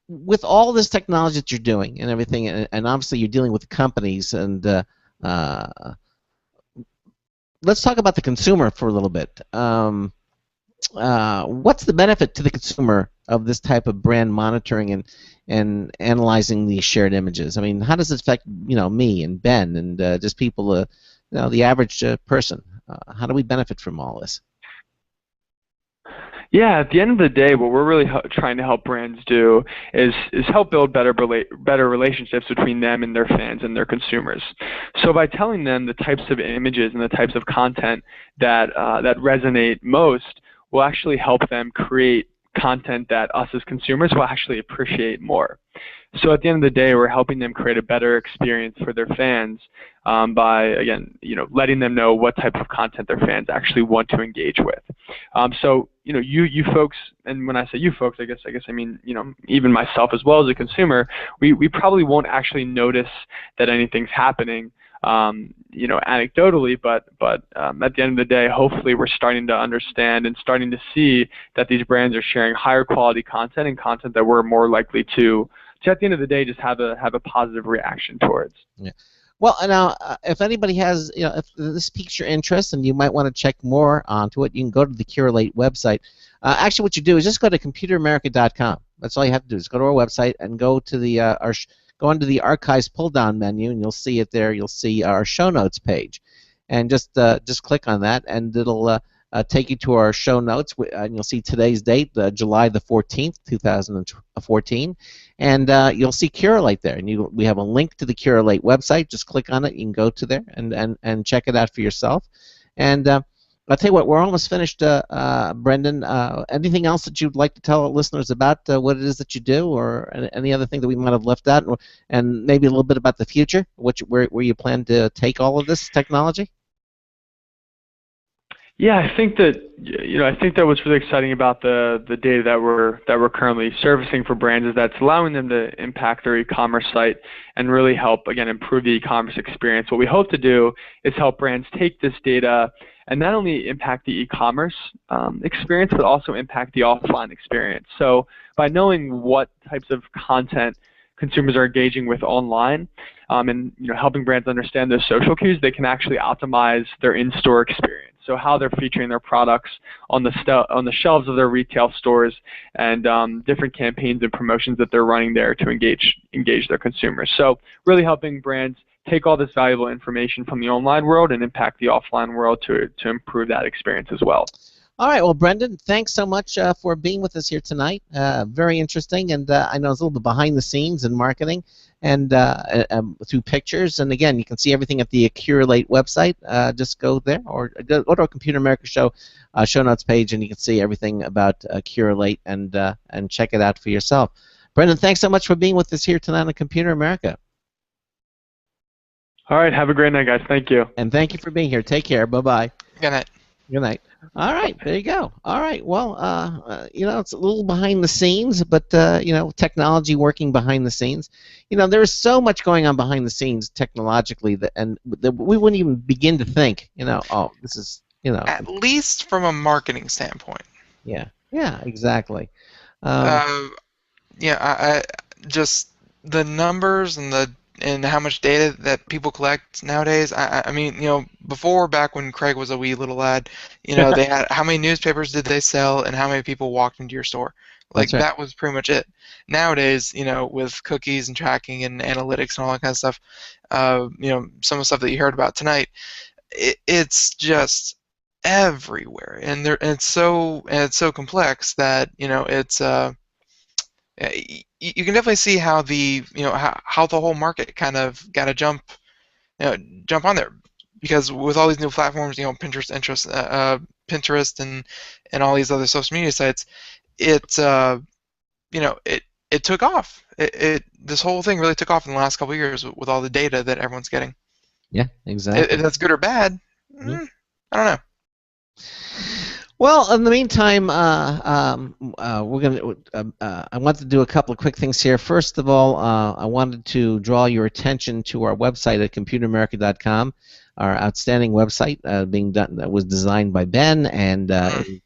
with all this technology that you're doing and everything, and obviously you're dealing with companies, and let's talk about the consumer for a little bit. What's the benefit to the consumer of this type of brand monitoring and analyzing these shared images? I mean, how does it affect me and Ben and just people, the average person? How do we benefit from all this? Yeah, at the end of the day, what we're really trying to help brands do is help build better relationships between them and their fans and their consumers. So by telling them the types of images and the types of content that resonate most, will actually help them create content that us as consumers will actually appreciate more. So at the end of the day, we're helping them create a better experience for their fans by, again, letting them know what type of content their fans actually want to engage with. So you folks, and when I say you folks, I guess I mean even myself as well as a consumer, we probably won't actually notice that anything's happening, anecdotally, but at the end of the day, hopefully we're starting to understand and starting to see that these brands are sharing higher quality content and content that we're more likely to at the end of the day just have a positive reaction towards. Yeah. Well, now if anybody has, if this piques your interest and you might want to check more onto it, you can go to the Curalate website. Actually, what you do is just go to computeramerica.com. That's all you have to do is go to our website and go to the go under the archives pull-down menu, and you'll see it there. You'll see our show notes page, and just click on that, and it'll take you to our show notes, and you'll see today's date, July the 14th, 2014, and you'll see Curalate there. And we have a link to the Curalate website. Just click on it. You can go to there and check it out for yourself. And I'll tell you what, we're almost finished, Brendan. Anything else that you'd like to tell our listeners about what it is that you do, or any other thing that we might have left out, and maybe a little bit about the future, where you plan to take all of this technology? Yeah, I think that what's really exciting about the data that we're currently servicing for brands is that it's allowing them to impact their e-commerce site and really help, again, improve the e-commerce experience. What we hope to do is help brands take this data and not only impact the e-commerce experience, but also impact the offline experience. So by knowing what types of content consumers are engaging with online, and helping brands understand those social cues, they can actually optimize their in-store experience. So how they're featuring their products on the shelves of their retail stores, and different campaigns and promotions that they're running there to engage their consumers. So really helping brands take all this valuable information from the online world and impact the offline world to improve that experience as well. All right, well, Brendan, thanks so much for being with us here tonight. Very interesting, and I know it's a little bit behind the scenes in marketing, and through pictures. And again, you can see everything at the Curalate website. Just go there, or go to our Computer America show notes page, and you can see everything about Curalate and check it out for yourself. Brendan, thanks so much for being with us here tonight on Computer America. All right, have a great night, guys. Thank you. And thank you for being here. Take care. Bye-bye. Good night. Good night. All right, there you go. All right, well, it's a little behind the scenes, but, technology working behind the scenes. There's so much going on behind the scenes technologically that we wouldn't even begin to think, this is, At least from a marketing standpoint. Yeah, exactly. I just the numbers and how much data that people collect nowadays. I mean, before, back when Craig was a wee little lad, they had how many newspapers did they sell and how many people walked into your store. Like, That's right. That was pretty much it. Nowadays, with cookies and tracking and analytics and all that kind of stuff, some of the stuff that you heard about tonight, it's just everywhere, and it's so complex that it's you can definitely see how how the whole market kind of got to jump on there, because with all these new platforms, Pinterest, Pinterest, and all these other social media sites, it took off. This whole thing really took off in the last couple of years with all the data that everyone's getting. Yeah, exactly. If that's good or bad, I don't know. Well, in the meantime, we're going to. I want to do a couple of quick things here. First of all, I wanted to draw your attention to our website at computeramerica.com, our outstanding website that was designed by Ben and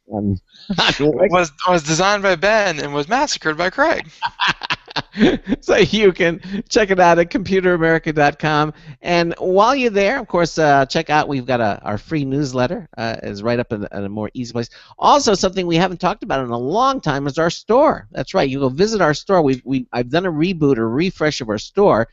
was designed by Ben and was massacred by Craig. So you can check it out at computeramerica.com. And while you're there, of course, check out, we've got our free newsletter is right up in a more easy place. Also, something we haven't talked about in a long time is our store. That's right. You go visit our store. I've done a reboot or refresh of our store.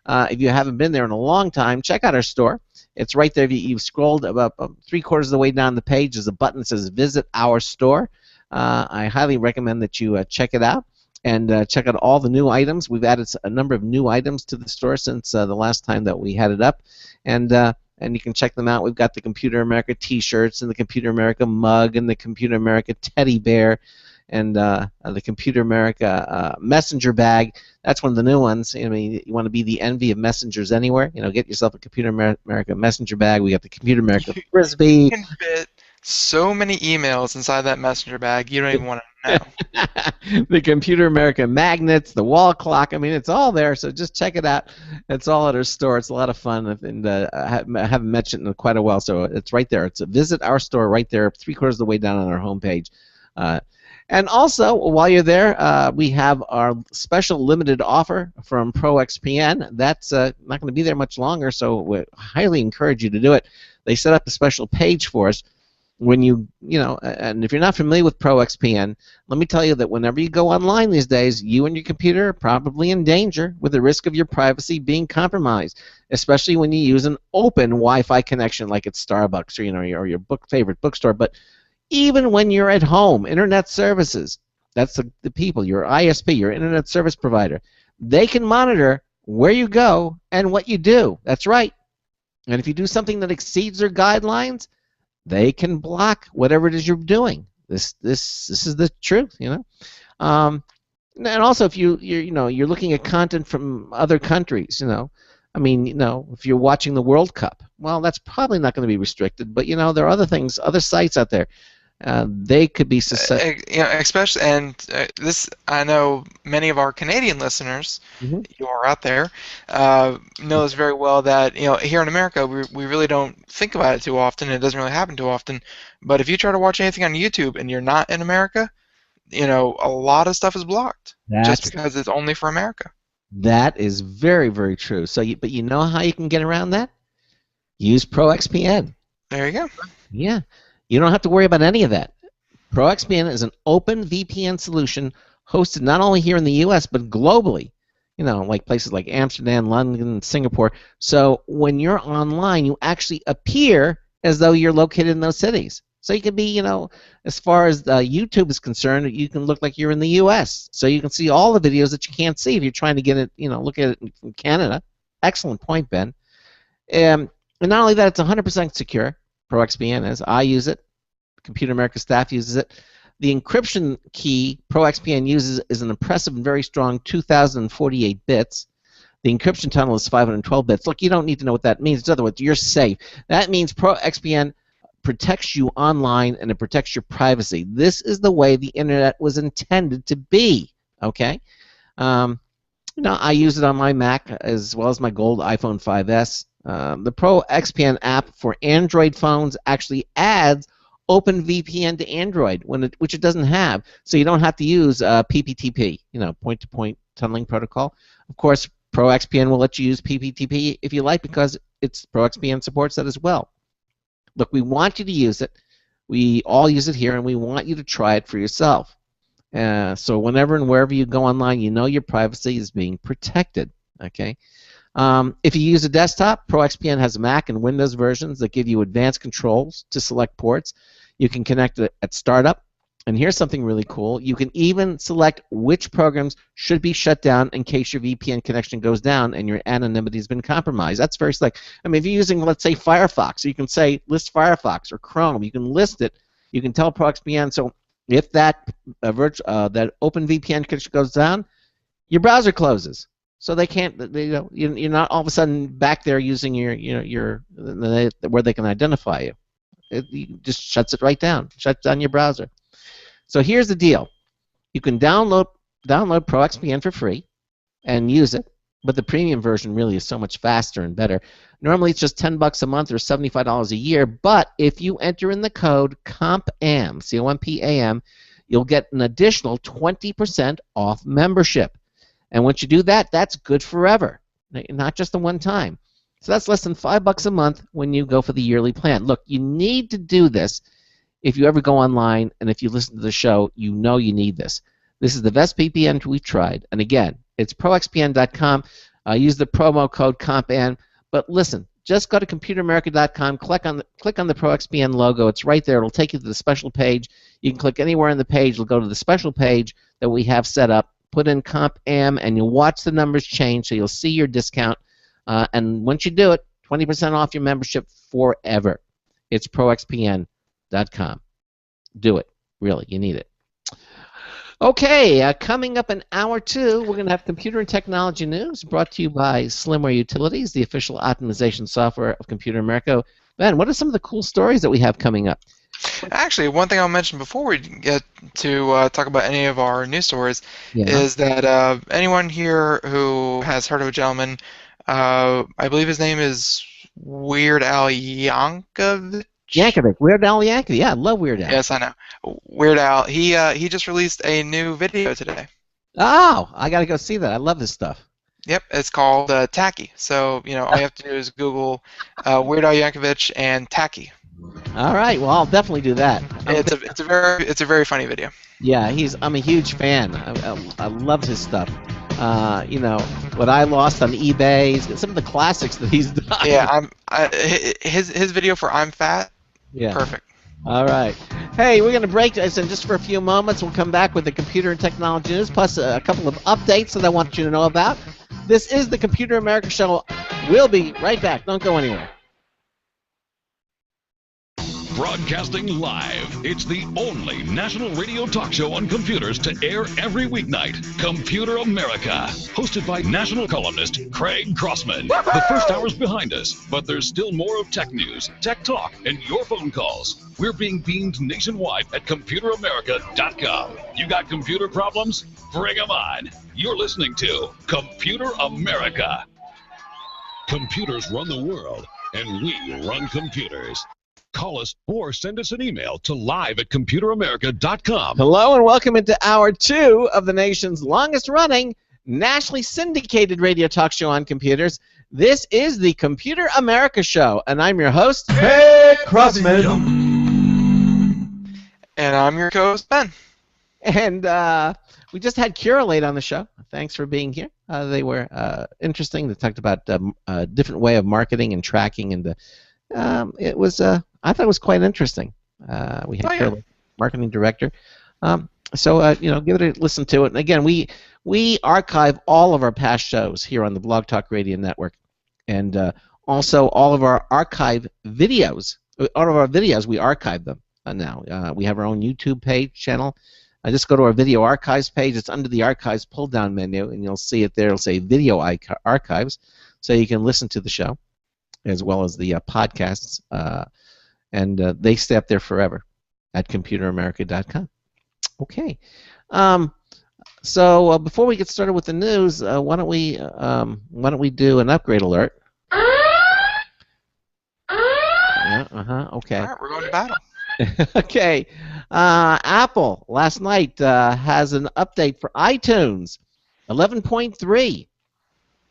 If you haven't been there in a long time, check out our store. It's right there. You've scrolled about 3/4 of the way down the page. There's a button that says Visit Our Store. I highly recommend that you check it out. And check out all the new items. We've added a number of new items to the store since the last time that we had it up, and you can check them out. We've got the Computer America T-shirts and the Computer America mug and the Computer America teddy bear, and the Computer America messenger bag. That's one of the new ones. I mean, you want to be the envy of messengers anywhere. Get yourself a Computer America messenger bag. We got the Computer America frisbee. You can fit so many emails inside that messenger bag. You don't even want to know. The Computer America magnets, the wall clock. I mean, it's all there. So just check it out. It's all at our store. It's a lot of fun, and I haven't mentioned it in quite a while. So it's right there. It's a Visit Our Store right there, 3/4 of the way down on our homepage. And also, while you're there, we have our special limited offer from ProXPN. That's not going to be there much longer, so we highly encourage you to do it. They set up a special page for us. When and if you're not familiar with ProXPN, let me tell you that whenever you go online these days, you and your computer are probably in danger with the risk of your privacy being compromised, especially when you use an open Wi-Fi connection like at Starbucks or your favorite bookstore. But even when you're at home. Internet services, that's the people, your ISP, your internet service provider. They can monitor where you go and what you do. That's right. And if you do something that exceeds their guidelines, they can block whatever it is you're doing. This is the truth, you know. And also, if you're looking at content from other countries, you know, I mean, you know, if you're watching the World Cup, well, that's probably not going to be restricted. But you know, there are other things, other sites out there. They could be susceptible. You know, especially, and this, I know many of our Canadian listeners, you are out there, know this very well, that, you know, here in America, we really don't think about it too often. It doesn't really happen too often. But if you try to watch anything on YouTube and you're not in America, you know, a lot of stuff is blocked just because it's only for America. That is very, very true. So, but you know how you can get around that? Use ProXPN. There you go. Yeah. You don't have to worry about any of that. ProXPN is an open VPN solution hosted not only here in the U.S. but globally. You know, like places like Amsterdam, London, Singapore. So when you're online, you actually appear as though you're located in those cities. So you can be, you know, as far as YouTube is concerned, you can look like you're in the U.S. So you can see all the videos that you can't see if you're trying to get it, you know, look at it from Canada. Excellent point, Ben. And not only that, it's 100% secure. ProXPN is. I use it. Computer America staff uses it. The encryption key ProXPN uses is an impressive and very strong 2048 bits. The encryption tunnel is 512 bits. Look, you don't need to know what that means. In other words, you're safe. That means ProXPN protects you online and it protects your privacy. This is the way the internet was intended to be. Okay. You know, I use it on my Mac as well as my gold iPhone 5S. The ProXPN app for Android phones actually adds OpenVPN to Android, which it doesn't have, so you don't have to use PPTP, you know, point-to-point tunneling protocol. Of course, ProXPN will let you use PPTP if you like, because ProXPN supports that as well. Look, we want you to use it. We all use it here, and we want you to try it for yourself. So whenever and wherever you go online, you know your privacy is being protected. Okay. If you use a desktop, ProXPN has Mac and Windows versions that give you advanced controls to select ports. You can connect it at startup. And here's something really cool. You can even select which programs should be shut down in case your VPN connection goes down and your anonymity has been compromised. That's very slick. I mean, if you're using, let's say, Firefox, you can say list Firefox or Chrome. You can list it. You can tell ProXPN, so if that that OpenVPN connection goes down, your browser closes. So they can't. You're not all of a sudden back there using your where they can identify you. It just shuts it right down. Shuts down your browser. So here's the deal. You can download ProXPN for free and use it, but the premium version really is so much faster and better. Normally it's just $10 a month or $75 a year, but if you enter in the code COMPAM, C-O-M-P-A-M, you'll get an additional 20% off membership. And once you do that, that's good forever, not just the one time. So that's less than $5 a month when you go for the yearly plan. Look, you need to do this. If you ever go online and if you listen to the show, you know you need this. This is the best VPN we've tried. And again, it's proxpn.com. Use the promo code COMPAN. But listen, just go to computeramerica.com, click on the ProXPN logo. It's right there. It'll take you to the special page. You can click anywhere on the page. It'll go to the special page that we have set up. Put in CompAM, and you'll watch the numbers change, so you'll see your discount. And once you do it, 20% off your membership forever. It's proxpn.com. Do it. Really, you need it. Okay, coming up in hour 2, we're going to have computer and technology news brought to you by Slimware Utilities, the official optimization software of Computer America. Ben, what are some of the cool stories that we have coming up? Actually, one thing I'll mention before we get to talk about any of our news stories is that anyone here who has heard of a gentleman, I believe his name is Weird Al Yankovic. Weird Al Yankovic. Yeah, I love Weird Al. Yes, I know. Weird Al. He just released a new video today. Oh, I got to go see that. I love this stuff. Yep, it's called Tacky. So, you know, all you have to do is Google Weird Al Yankovic and Tacky. All right, well, I'll definitely do that. It's a very funny video. Yeah, I'm a huge fan. I love his stuff. You know, what I lost on eBay, some of the classics that he's done. Yeah, his video for I'm Fat. Yeah. Perfect. All right. Hey, we're going to break this in just for a few moments. We'll come back with the computer and technology news, plus a couple of updates that I want you to know about. This is the Computer America Show. We'll be right back. Don't go anywhere. Broadcasting live. It's the only national radio talk show on computers to air every weeknight. Computer America. Hosted by national columnist Craig Crossman. The first hour's behind us, but there's still more of tech news, tech talk, and your phone calls. We're being beamed nationwide at ComputerAmerica.com. You got computer problems? Bring them on. You're listening to Computer America. Computers run the world, and we run computers. Call us or send us an email to live@computeramerica.com. Hello and welcome into Hour 2 of the nation's longest-running, nationally syndicated radio talk show on computers. This is the Computer America Show, and I'm your host, Craig Crossman. And I'm your co-host, Ben. And we just had Curalate on the show. Thanks for being here. They were interesting. They talked about a different way of marketing and tracking, and it was I thought it was quite interesting. We had Curalate, marketing director. So give it a listen to it. And again, we archive all of our past shows here on the Blog Talk Radio Network, and also all of our archive videos. All of our videos, we archive them now. We have our own YouTube page channel. Just go to our video archives page. It's under the archives pull-down menu, and you'll see it there. It'll say video archives, so you can listen to the show as well as the podcasts, and they stay up there forever at ComputerAmerica.com. Okay, so before we get started with the news, why don't we do an upgrade alert? Yeah, okay. All right, we're going to battle. Okay, Apple last night has an update for iTunes 11.3.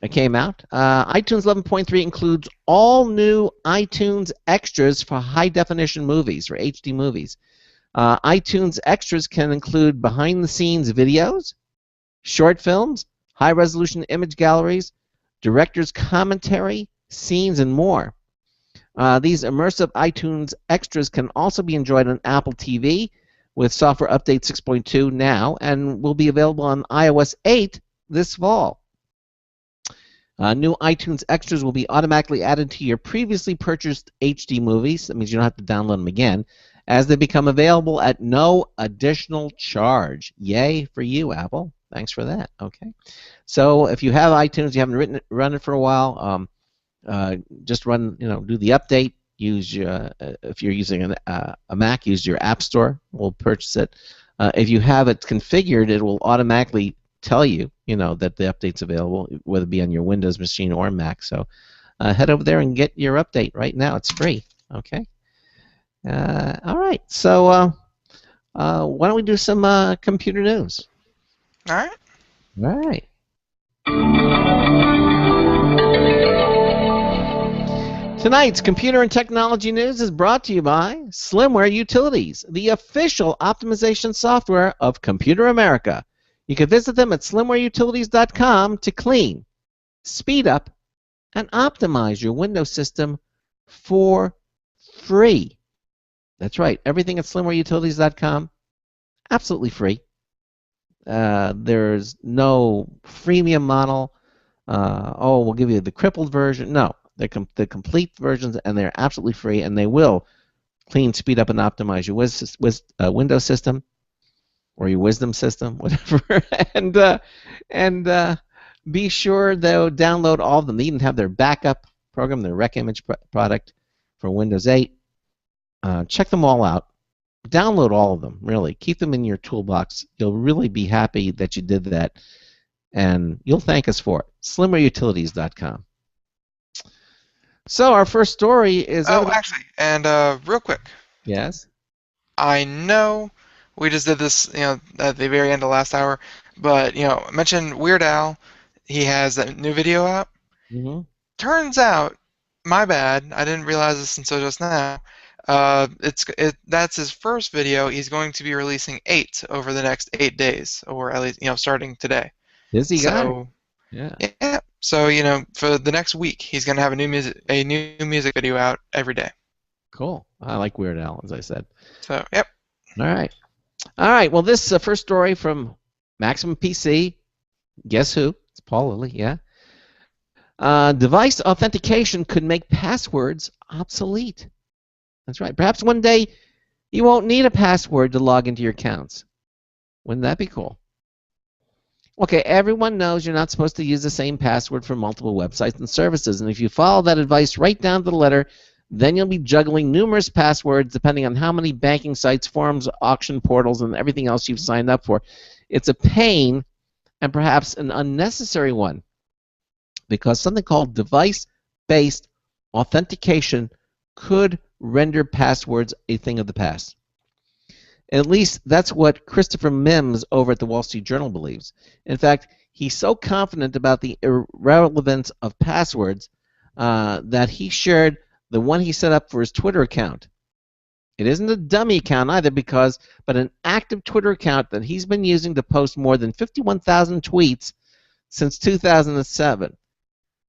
It came out. iTunes 11.3 includes all new iTunes extras for high-definition movies, for HD movies. iTunes extras can include behind-the-scenes videos, short films, high-resolution image galleries, director's commentary, scenes, and more. These immersive iTunes extras can also be enjoyed on Apple TV with software update 6.2 now, and will be available on iOS 8 this fall. New iTunes extras will be automatically added to your previously purchased HD movies. That means you don't have to download them again, as they become available at no additional charge. Yay for you, Apple. Thanks for that. Okay. So if you have iTunes, you haven't run it for a while, just do the update. Use your, if you're using a Mac, use your App Store. We'll purchase it. If you have it configured, it will automatically tell you, that the update's available, whether it be on your Windows machine or Mac. So head over there and get your update right now. It's free. Okay. All right. So why don't we do some computer news? All right. All right. Tonight's computer and technology news is brought to you by Slimware Utilities, the official optimization software of Computer America. You can visit them at slimwareutilities.com to clean, speed up, and optimize your Windows system for free. That's right, everything at slimwareutilities.com, absolutely free. There's no freemium model. We'll give you the crippled version. No, they're the complete versions, and they're absolutely free, and they will clean, speed up, and optimize your Windows system, or your Wisdom system, whatever, and be sure though download all of them. They even have their backup program, their Rec Image product for Windows 8. Check them all out. Download all of them. Really, keep them in your toolbox. You'll really be happy that you did that, and you'll thank us for it. SlimmerUtilities.com. So our first story is. Actually, and real quick. Yes. I know we just did this, at the very end of last hour, but I mentioned Weird Al. He has that new video out. Mm-hmm. Turns out, my bad. I didn't realize this until just now. That's his first video. He's going to be releasing 8 over the next 8 days, or at least starting today. Is he so, yeah. Yeah. So for the next week, he's going to have a new music video out every day. Cool. I like Weird Al, as I said. So yep. All right. All right. Well, this first story from Maximum PC. Guess who? It's Paul Lilly. Yeah. Device authentication could make passwords obsolete. That's right. Perhaps one day you won't need a password to log into your accounts. Wouldn't that be cool? Okay, everyone knows you're not supposed to use the same password for multiple websites and services, and if you follow that advice right down to the letter, then you'll be juggling numerous passwords depending on how many banking sites, forums, auction portals, and everything else you've signed up for. It's a pain and perhaps an unnecessary one because something called device-based authentication could render passwords a thing of the past. At least that's what Christopher Mims over at the Wall Street Journal believes. In fact, he's so confident about the irrelevance of passwords that he shared the one he set up for his Twitter account. It isn't a dummy account either, but an active Twitter account that he's been using to post more than 51,000 tweets since 2007.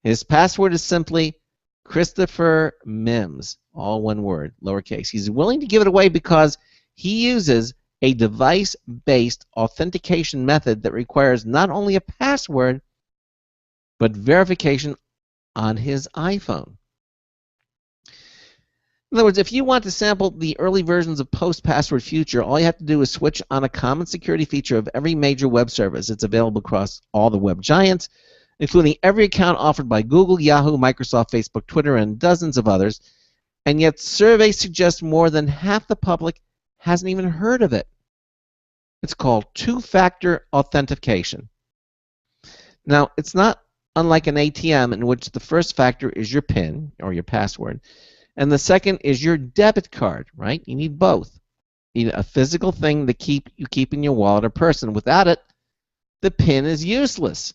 His password is simply Christopher Mims, all one word, lowercase. He's willing to give it away because he uses a device-based authentication method that requires not only a password, but verification on his iPhone. In other words, if you want to sample the early versions of Post-Password Future, all you have to do is switch on a common security feature of every major web service. It's available across all the web giants, including every account offered by Google, Yahoo, Microsoft, Facebook, Twitter, and dozens of others. And yet surveys suggest more than half the public hasn't even heard of it. It's called two-factor authentication. Now, it's not unlike an ATM in which the first factor is your PIN, or your password, and the second is your debit card, right? You need both. You need a physical thing that you keep in your wallet or person. Without it, the PIN is useless.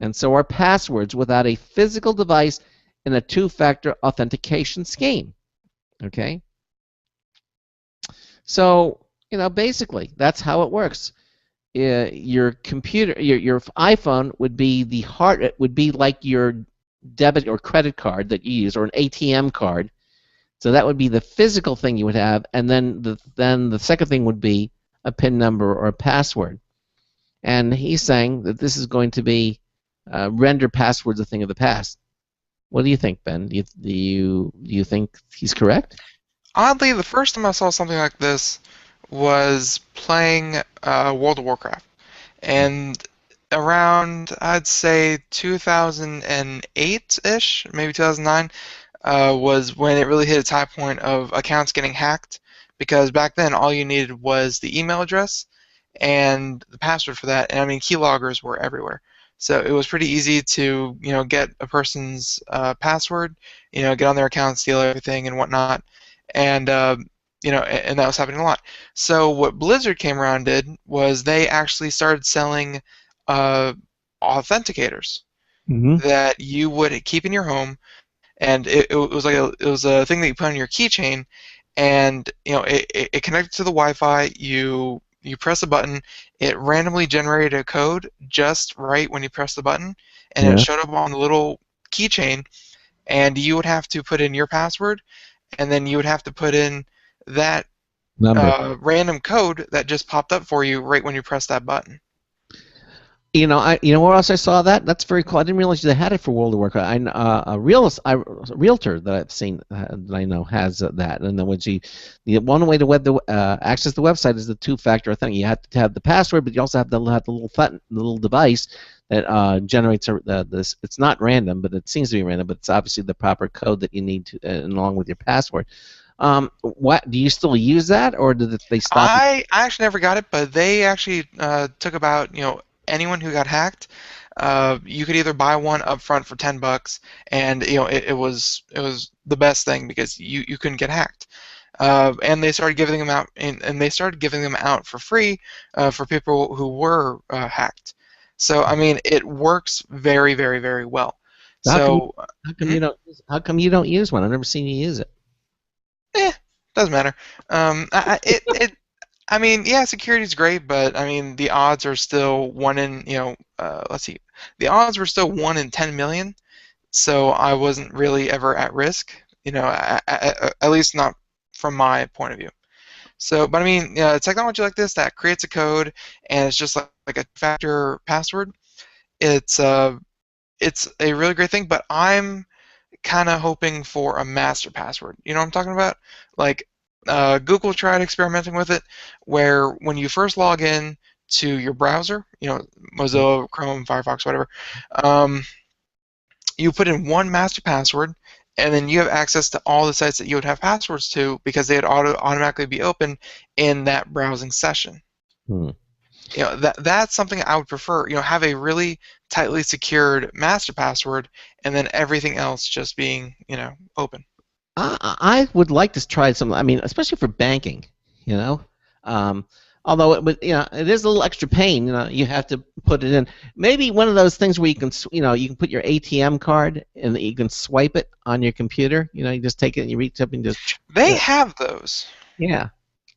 And so are passwords without a physical device in a two-factor authentication scheme. Okay? So, basically, that's how it works. Your computer, your iPhone would be it would be like your debit or credit card that you use, or an ATM card. So that would be the physical thing you would have, and then the second thing would be a PIN number or a password. And he's saying that this is going to be render passwords a thing of the past. What do you think, Ben? Do you think he's correct? Oddly, the first time I saw something like this was playing World of Warcraft. And around, I'd say, 2008-ish, maybe 2009, was when it really hit its high point of accounts getting hacked. Because back then, all you needed was the email address and the password for that. And I mean, keyloggers were everywhere. So it was pretty easy to, get a person's password, get on their account, steal everything and whatnot. And and that was happening a lot. So what Blizzard came around and did was they actually started selling authenticators that you would keep in your home, and it was a thing that you put on your keychain, and it connected to the Wi-Fi. You press a button, it randomly generated a code just right when you press the button, and it showed up on the little keychain, and you would have to put in your password, and then you would have to put in that random code that just popped up for you right when you press that button. Where else I saw that? That's very cool. I didn't realize they had it for World of Warcraft. A realtor that I've seen that I know has that, and then the one way to access the website is the two-factor thing. You have to have the password, but you also have to have the little device that generates this. It's not random, but it seems to be random. But it's obviously the proper code that you need to, along with your password. What do you still use that, or did they stop? I actually never got it, but they actually took about anyone who got hacked. You could either buy one up front for $10, and it was the best thing because you couldn't get hacked. And they started giving them out, and they started giving them out for free for people who were hacked. So I mean, it works very, very, very well. How come you don't use one? I've never seen you use it. Doesn't matter. I mean, yeah, security's great, but I mean, the odds are still one in, let's see, the odds were still 1 in 10 million, so I wasn't really ever at risk, at least not from my point of view. So, but I mean, technology like this that creates a code and it's just like a factor password. It's a really great thing. But I'm kind of hoping for a master password. You know what I'm talking about? Like Google tried experimenting with it, where when you first log in to your browser, Mozilla, Chrome, Firefox, whatever, um, you put in one master password, and then you have access to all the sites that you would have passwords to because they'd automatically be open in that browsing session. Hmm. That's something I would prefer. Have a really tightly secured master password, and then everything else just being open. I would like to try some. I mean, especially for banking, you know. Um, Although it is a little extra pain. You have to put it in. Maybe one of those things where you can, you can put your ATM card and you can swipe it on your computer. You just take it and you reach up and just. They have those. Yeah.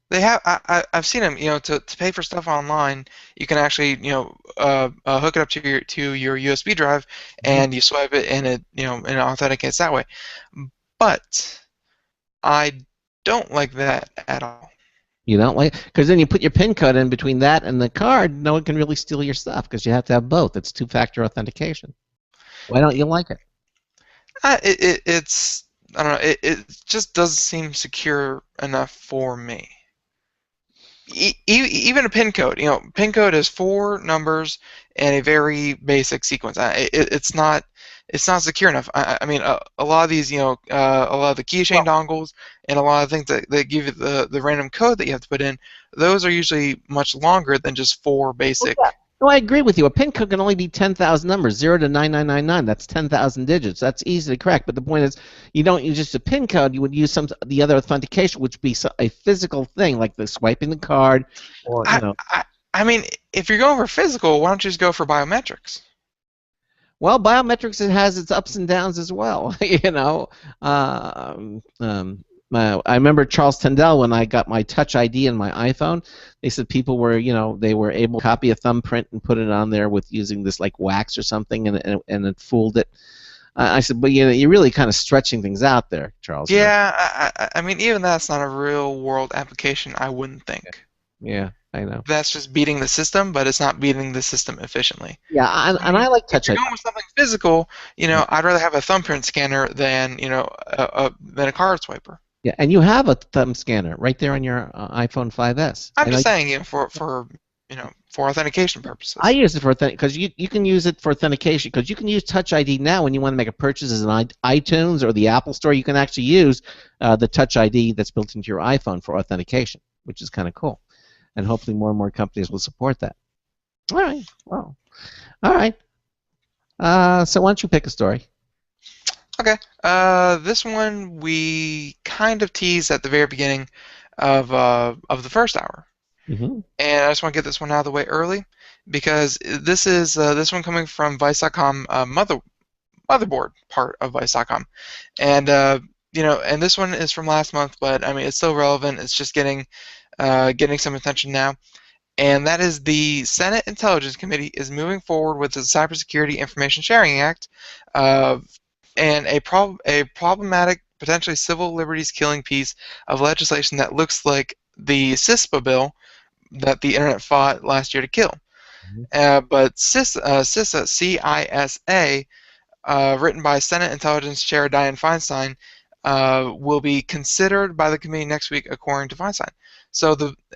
They have. I've seen them. To pay for stuff online, you can actually hook it up to your USB drive, and you swipe it, and it authenticates that way. But I don't like that at all. You don't like, because then you put your PIN code in between that and the card. No one can really steal your stuff because you have to have both. It's two-factor authentication. Why don't you like it? It's I don't know. It just doesn't seem secure enough for me. Even a PIN code. PIN code is 4 numbers and a very basic sequence. It's not secure enough. I mean, a lot of these, a lot of the keychain dongles and a lot of things that give you the random code that you have to put in, those are usually much longer than just 4 basic. Yeah. No, I agree with you. A PIN code can only be 10,000 numbers, 0 to 9999. That's 10,000 digits. That's easy to crack. But the point is, you don't use just a PIN code. You would use the other authentication, which would be a physical thing, like the swiping the card, or I mean, if you're going for physical, why don't you just go for biometrics? Well, biometrics, it has its ups and downs as well. I remember Charles Tendell, when I got my Touch ID in my iPhone, they said people were, they were able to copy a thumbprint and put it on there with using this like wax or something, and it fooled it. I said, but you're really kind of stretching things out there, Charles. Yeah, I mean, even that's not a real world application, I wouldn't think. Yeah, I know. That's just beating the system, but it's not beating the system efficiently. Yeah, and I like Touch ID. If you're going with something physical, I'd rather have a thumbprint scanner than a card swiper. Yeah, and you have a thumb scanner right there on your iPhone 5S. I'm just saying, for authentication purposes. I use it for because you can use it for authentication, because you can use Touch ID now when you want to make a purchase in iTunes or the Apple Store. You can actually use the Touch ID that's built into your iPhone for authentication, which is kind of cool. And hopefully more and more companies will support that. All right. Well, all right. So why don't you pick a story? Okay. This one we kind of teased at the very beginning of the first hour. Mm-hmm. And I just want to get this one out of the way early, because this is this one coming from Vice.com, motherboard part of Vice.com, and and this one is from last month, but I mean it's still relevant. It's just getting some attention now, and that is the Senate Intelligence Committee is moving forward with the Cybersecurity Information Sharing Act, and a problematic, potentially civil liberties killing piece of legislation that looks like the CISPA bill that the internet fought last year to kill. But CISA, C-I-S-A, written by Senate Intelligence Chair Dianne Feinstein, will be considered by the committee next week, according to Feinstein.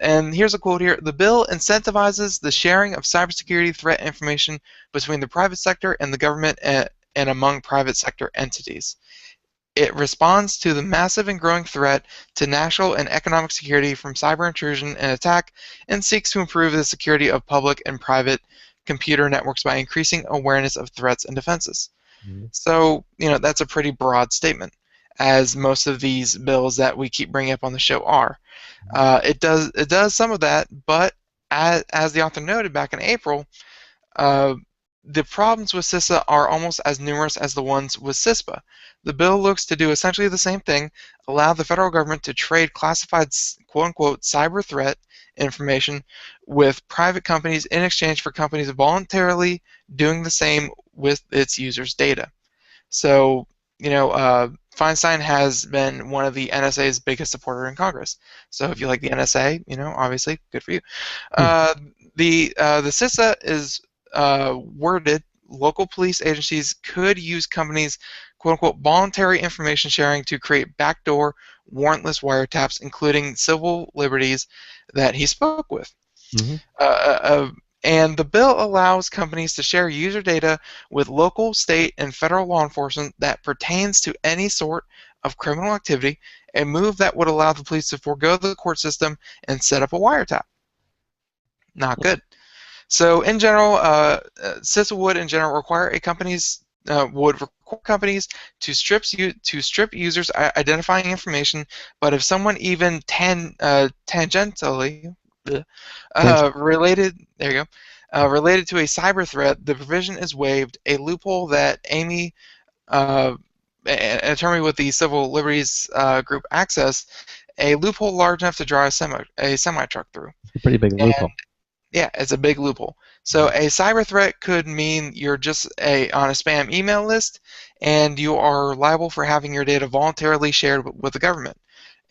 And here's a quote here: "The bill incentivizes the sharing of cybersecurity threat information between the private sector and the government and among private sector entities. It responds to the massive and growing threat to national and economic security from cyber intrusion and attack, and seeks to improve the security of public and private computer networks by increasing awareness of threats and defenses." Mm-hmm. So, that's a pretty broad statement, as most of these bills that we keep bringing up on the show are. It does some of that, but as the author noted back in April, the problems with CISA are almost as numerous as the ones with CISPA. The bill looks to do essentially the same thing: allow the federal government to trade classified quote-unquote cyber threat information with private companies in exchange for companies voluntarily doing the same with its users' data. So, Feinstein has been one of the NSA's biggest supporter in Congress. So if you like the NSA, obviously, good for you. The CISA is worded. Local police agencies could use companies' quote-unquote voluntary information sharing to create backdoor, warrantless wiretaps, including civil liberties that he spoke with. And the bill allows companies to share user data with local, state, and federal law enforcement that pertains to any sort of criminal activity, a move that would allow the police to forego the court system and set up a wiretap. Not good. So in general, CISA would in general require companies to strip users' identifying information, but if someone even tangentially related related to a cyber threat, the provision is waived, a loophole that Amy, an attorney with the Civil Liberties Group, accessed, a loophole large enough to drive a semi-truck through. It's a pretty big loophole. Yeah, it's a big loophole. So a cyber threat could mean you're just on a spam email list, and you are liable for having your data voluntarily shared with the government.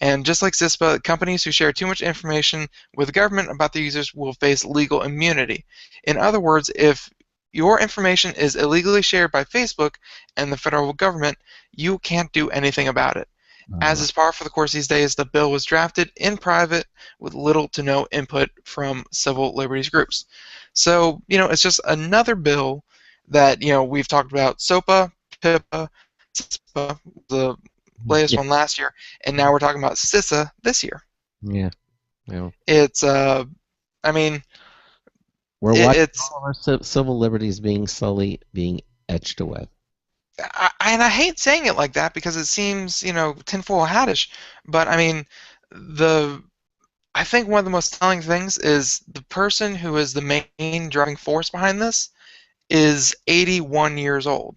And just like CISPA, companies who share too much information with the government about their users will face legal immunity. In other words, if your information is illegally shared by Facebook and the federal government, you can't do anything about it. As is par for the course these days, the bill was drafted in private with little to no input from civil liberties groups. So, it's just another bill that, we've talked about SOPA, PIPA, CISPA, the latest one last year, and now we're talking about CISA this year. Yeah. It's, we're watching all our civil liberties being slowly being etched away. And I hate saying it like that because it seems, tinfoil hatish, but I mean, I think one of the most telling things is the person who is the main driving force behind this is 81 years old.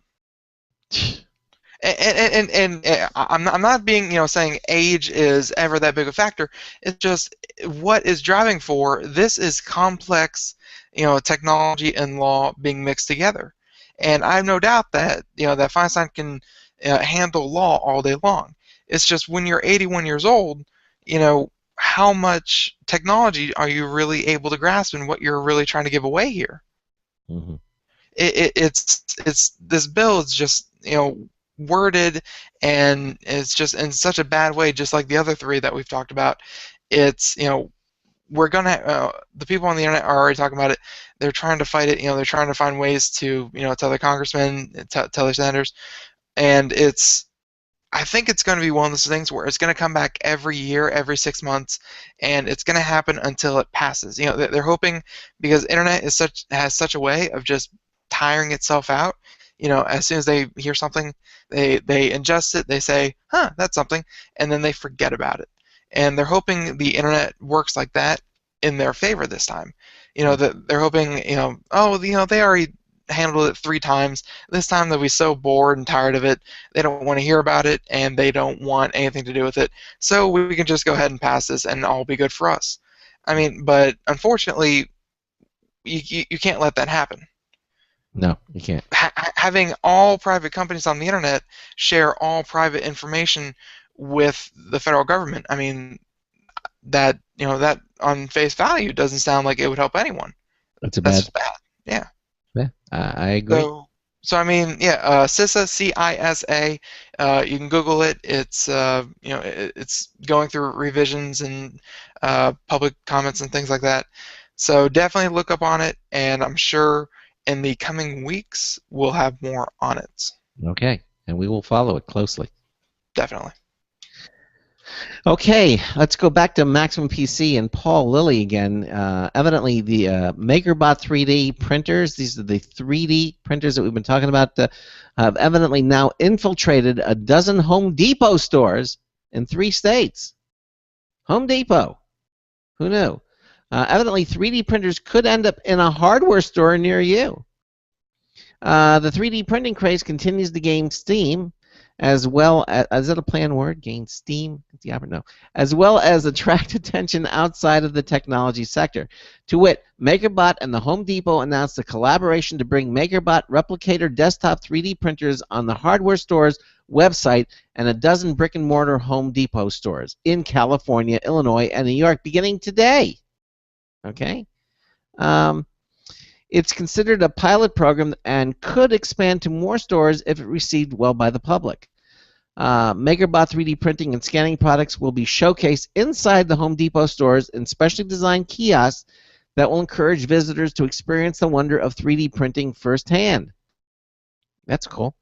And I'm not being, saying age is ever that big a factor. It's just what is driving for this is complex, technology and law being mixed together. And I have no doubt that that Feinstein can handle law all day long. It's just when you're 81 years old, how much technology are you really able to grasp and what you're really trying to give away here? Mm-hmm. It's this bill is just worded, and it's just in such a bad way, just like the other three that we've talked about. It's we're gonna the people on the internet are already talking about it. They're trying to fight it. They're trying to find ways to tell their congressmen, tell their senators, and I think it's going to be one of those things where it's going to come back every year, every 6 months, and it's going to happen until it passes. They're hoping, because internet has such a way of just tiring itself out. As soon as they hear something, they ingest it, they say, huh, that's something, and then they forget about it. And they're hoping the internet works like that in their favor this time. That they're hoping, they already handled it 3 times. This time they'll be so bored and tired of it, they don't want to hear about it, and they don't want anything to do with it. So we can just go ahead and pass this, and all will be good for us. I mean, but unfortunately, you can't let that happen. No, you can't. Having all private companies on the internet share all private information with the federal government, I mean, that on face value doesn't sound like it would help anyone. That's just bad. Yeah. Yeah, I agree. So I mean, yeah, CISA, C-I-S-A. You can Google it. It's it's going through revisions and public comments and things like that. So definitely look up on it, and I'm sure in the coming weeks we'll have more on it. Okay, and we will follow it closely. Definitely. Okay, let's go back to Maximum PC and Paul Lilly again. Evidently, the MakerBot 3D printers, these are the 3D printers that we've been talking about, have evidently now infiltrated a dozen Home Depot stores in 3 states. Home Depot. Who knew? Evidently, 3D printers could end up in a hardware store near you. The 3D printing craze continues to gain steam, as well as, is that a planned word? Gain steam? No. As well as attract attention outside of the technology sector. To wit, MakerBot and the Home Depot announced a collaboration to bring MakerBot replicator desktop 3D printers on the hardware store's website and a dozen brick-and-mortar Home Depot stores in California, Illinois, and New York beginning today. Okay? It's considered a pilot program and could expand to more stores if it received well by the public. MakerBot 3D printing and scanning products will be showcased inside the Home Depot stores in specially designed kiosks that will encourage visitors to experience the wonder of 3D printing firsthand. That's cool.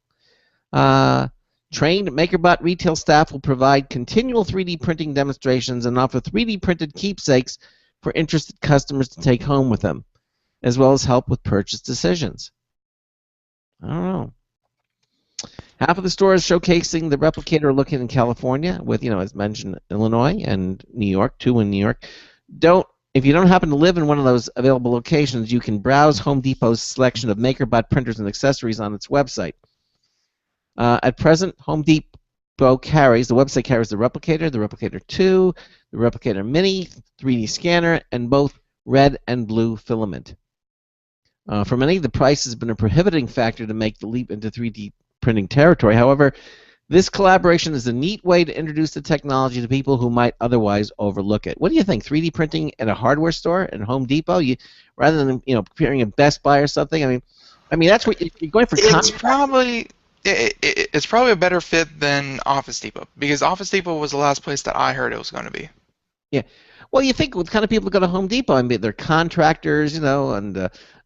Trained MakerBot retail staff will provide continual 3D printing demonstrations and offer 3D printed keepsakes for interested customers to take home with them, as well as help with purchase decisions. I don't know. Half of the stores showcasing the replicator are located in California, with, as mentioned, Illinois and New York, 2 in New York. If you don't happen to live in one of those available locations, you can browse Home Depot's selection of MakerBot printers and accessories on its website. At present, Home Depot carries the Replicator 2, the Replicator Mini, 3D scanner, and both red and blue filament. For many, the price has been a prohibiting factor to make the leap into 3D printing territory. However, this collaboration is a neat way to introduce the technology to people who might otherwise overlook it. What do you think? 3D printing at a hardware store at Home Depot, rather than appearing at Best Buy or something? I mean that's what you're going for. It's probably a better fit than Office Depot, because Office Depot was the last place that I heard it was going to be. Yeah. Well, you think what kind of people go to Home Depot? I mean, they're contractors, and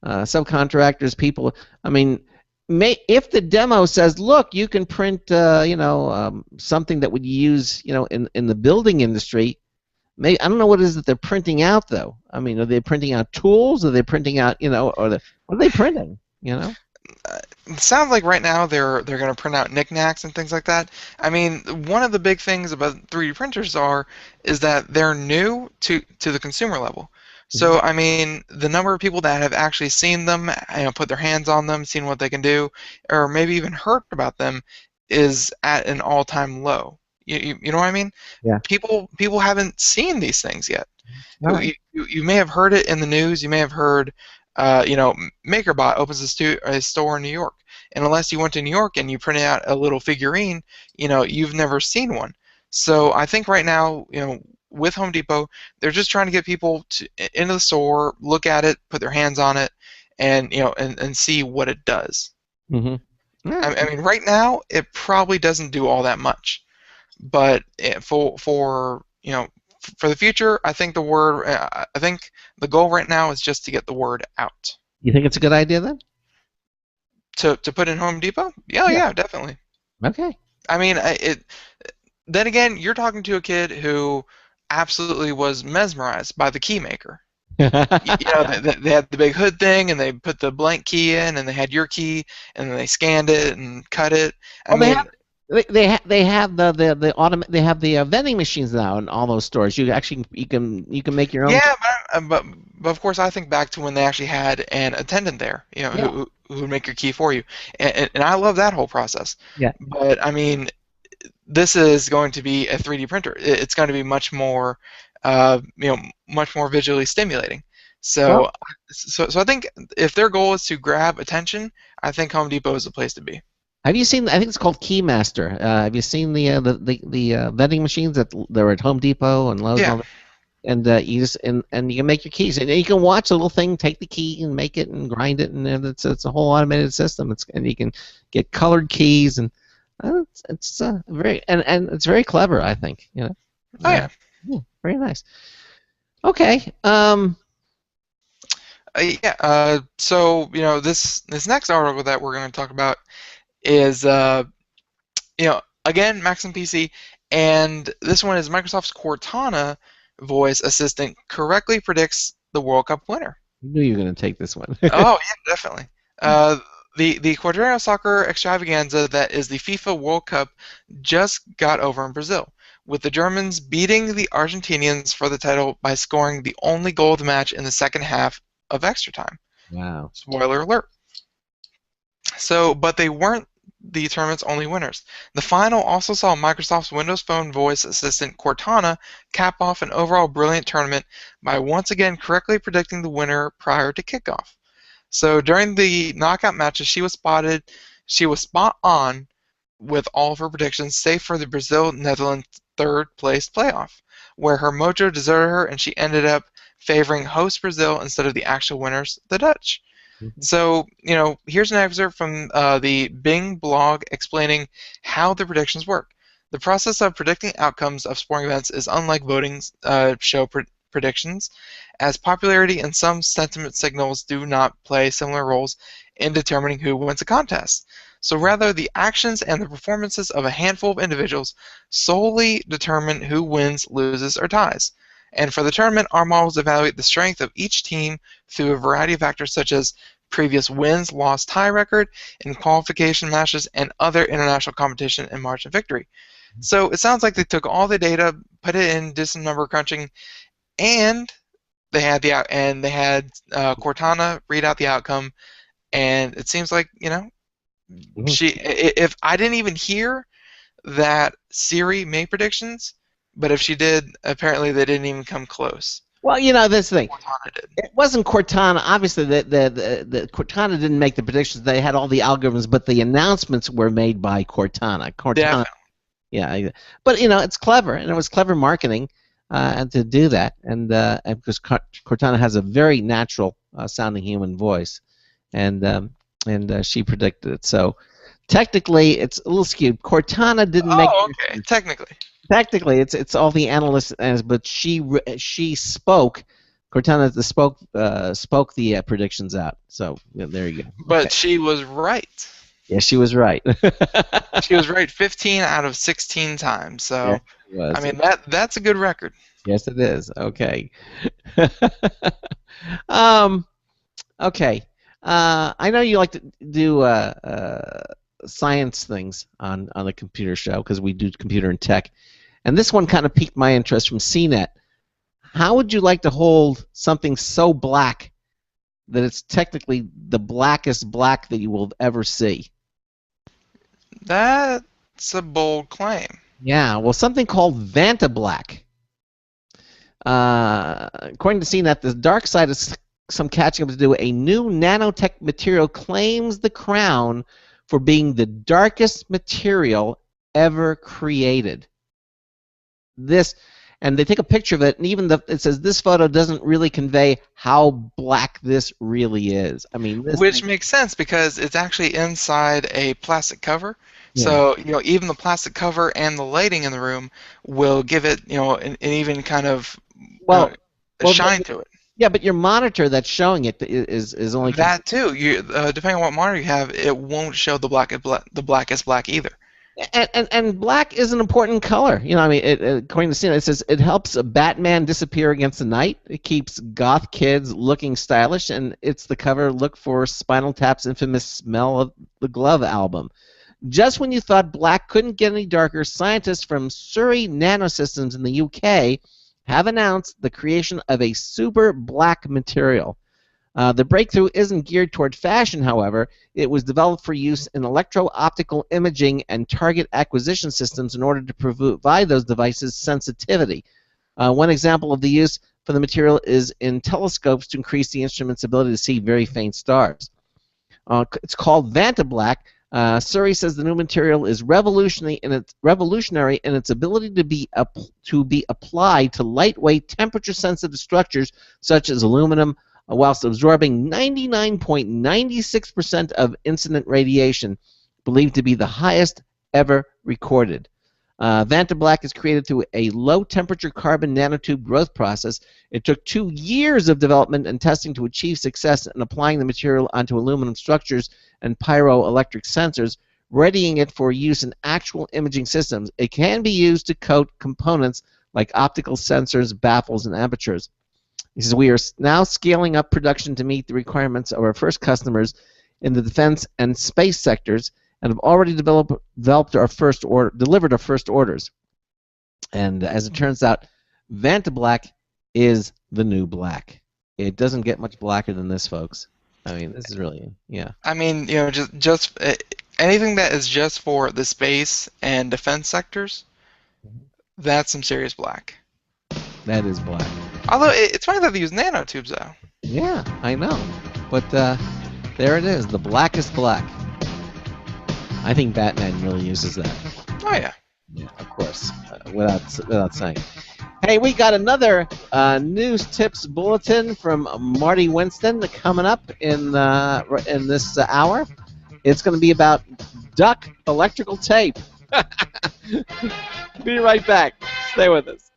subcontractors, people. I mean, if the demo says, look, you can print, something that would use, in the building industry, I don't know what it is that they're printing out, though. I mean, are they printing out tools? Are they printing out, what are they printing, It sounds like right now they're going to print out knickknacks and things like that. I mean, one of the big things about 3D printers is that they're new to the consumer level. So, I mean, the number of people that have actually seen them, put their hands on them, seen what they can do, or maybe even heard about them, is at an all-time low. You know what I mean? Yeah. People haven't seen these things yet. Right. You may have heard it in the news. You may have heard, MakerBot opens a store in New York, and unless you went to New York and you printed out a little figurine, you've never seen one. So I think right now, with Home Depot, they're just trying to get people into the store, look at it, put their hands on it, and and see what it does. Mm-hmm. Yeah. I mean, right now it probably doesn't do all that much, but for the future, I think I think the goal right now is just to get the word out. You think it's a good idea then? To put in Home Depot? Yeah, definitely. Okay. I mean, then again, you're talking to a kid who absolutely was mesmerized by the key maker. They had the big hood thing, and they put the blank key in, and they had your key, and then they scanned it and cut it. They have the vending machines now in all those stores. You can make your own. Yeah, but of course I think back to when they actually had an attendant there, who would make your key for you, and I love that whole process. Yeah. But I mean, this is going to be a 3D printer. It's going to be much more, much more visually stimulating. So I think if their goal is to grab attention, I think Home Depot is the place to be. Have you seen? I think it's called Keymaster. Have you seen the vending machines that they're at Home Depot and Lowe's? Yeah. And you just and you can make your keys, and you can watch the little thing, take the key and make it and grind it, and it's a whole automated system. And you can get colored keys, and it's very and it's very clever, I think. Oh yeah. Very nice. Okay. So this next article that we're going to talk about is again Maxim PC, and this one is Microsoft's Cortana voice assistant correctly predicts the World Cup winner. I knew you were going to take this one. Oh yeah, definitely. The Quadrero Soccer extravaganza that is the FIFA World Cup just got over in Brazil, with the Germans beating the Argentinians for the title by scoring the only goal of the match in the second half of extra time. Wow. Spoiler alert. So, but they weren't the tournament's only winners. The final also saw Microsoft's Windows Phone voice assistant Cortana cap off an overall brilliant tournament by once again correctly predicting the winner prior to kickoff. So during the knockout matches, she was spot on with all of her predictions, save for the Brazil-Netherlands third place playoff, where her mojo deserted her and she ended up favoring host Brazil instead of the actual winners, the Dutch. So, here's an excerpt from the Bing blog explaining how the predictions work. The process of predicting outcomes of sporting events is unlike voting show predictions, as popularity and some sentiment signals do not play similar roles in determining who wins a contest. So rather, the actions and the performances of a handful of individuals solely determine who wins, loses, or ties. And for the tournament, our models evaluate the strength of each team through a variety of factors such as previous wins, loss, tie record in qualification matches, and other international competition and margin victory. So it sounds like they took all the data, put it in, did some number crunching, and they had Cortana read out the outcome. And it seems like if I didn't even hear that Siri made predictions, but if she did, apparently they didn't even come close. Well, this thing. Cortana did. It wasn't Cortana. Obviously, the Cortana didn't make the predictions. They had all the algorithms, but the announcements were made by Cortana. Definitely. Yeah, but it's clever, and it was clever marketing, and to do that, and because Cortana has a very natural sounding human voice, and she predicted it. So technically, it's a little skewed. Cortana didn't make. Oh, okay. Technically, it's all the analysts, but she spoke. Cortana spoke the predictions out. So there you go. But she was right. Yeah, she was right. She was right 15 out of 16 times. So yeah, I mean that's a good record. Yes, it is. Okay. Okay. I know you like to do science things on the computer show because we do computer and tech. And this one kind of piqued my interest from CNET. How would you like to hold something so black that it's technically the blackest black that you will ever see? That's a bold claim. Yeah, well, something called Vantablack. According to CNET, the dark side is some catching up to do. A new nanotech material claims the crown for being the darkest material ever created. And they take a picture of it, and even it says this photo doesn't really convey how black this really is. I mean, which makes sense because it's actually inside a plastic cover. Yeah. So even the plastic cover and the lighting in the room will give it an even kind of shine to it. Yeah, but your monitor that's showing it is only that too. Depending on what monitor you have, it won't show the blackest black either. And black is an important color. According to CNET, it says it helps Batman disappear against the night. It keeps goth kids looking stylish, and it's the cover look for Spinal Tap's infamous Smell of the Glove album. Just when you thought black couldn't get any darker, scientists from Surrey Nanosystems in the UK have announced the creation of a super black material. The breakthrough isn't geared toward fashion, however. It was developed for use in electro-optical imaging and target acquisition systems in order to provide those devices sensitivity. One example of the use for the material is in telescopes to increase the instrument's ability to see very faint stars. It's called Vantablack. Surrey says the new material is revolutionary in its ability to be applied to lightweight, temperature-sensitive structures such as aluminum, whilst absorbing 99.96% of incident radiation, believed to be the highest ever recorded. Vantablack is created through a low-temperature carbon nanotube growth process. It took 2 years of development and testing to achieve success in applying the material onto aluminum structures and pyroelectric sensors, readying it for use in actual imaging systems. It can be used to coat components like optical sensors, baffles, and apertures. He says, we are now scaling up production to meet the requirements of our first customers in the defense and space sectors, and have already delivered our first orders. And as it turns out, Vantablack is the new black. It doesn't get much blacker than this, folks. I mean, this is really, yeah. I mean, just anything that is just for the space and defense sectors, that's some serious black. That is black. Although it's funny that they use nanotubes though. Yeah, I know. But there it is, the blackest black. I think Batman really uses that. Oh yeah. Yeah, of course, without saying. Hey, we got another news tips bulletin from Marty Winston coming up in this hour. It's going to be about duck electrical tape. Be right back. Stay with us.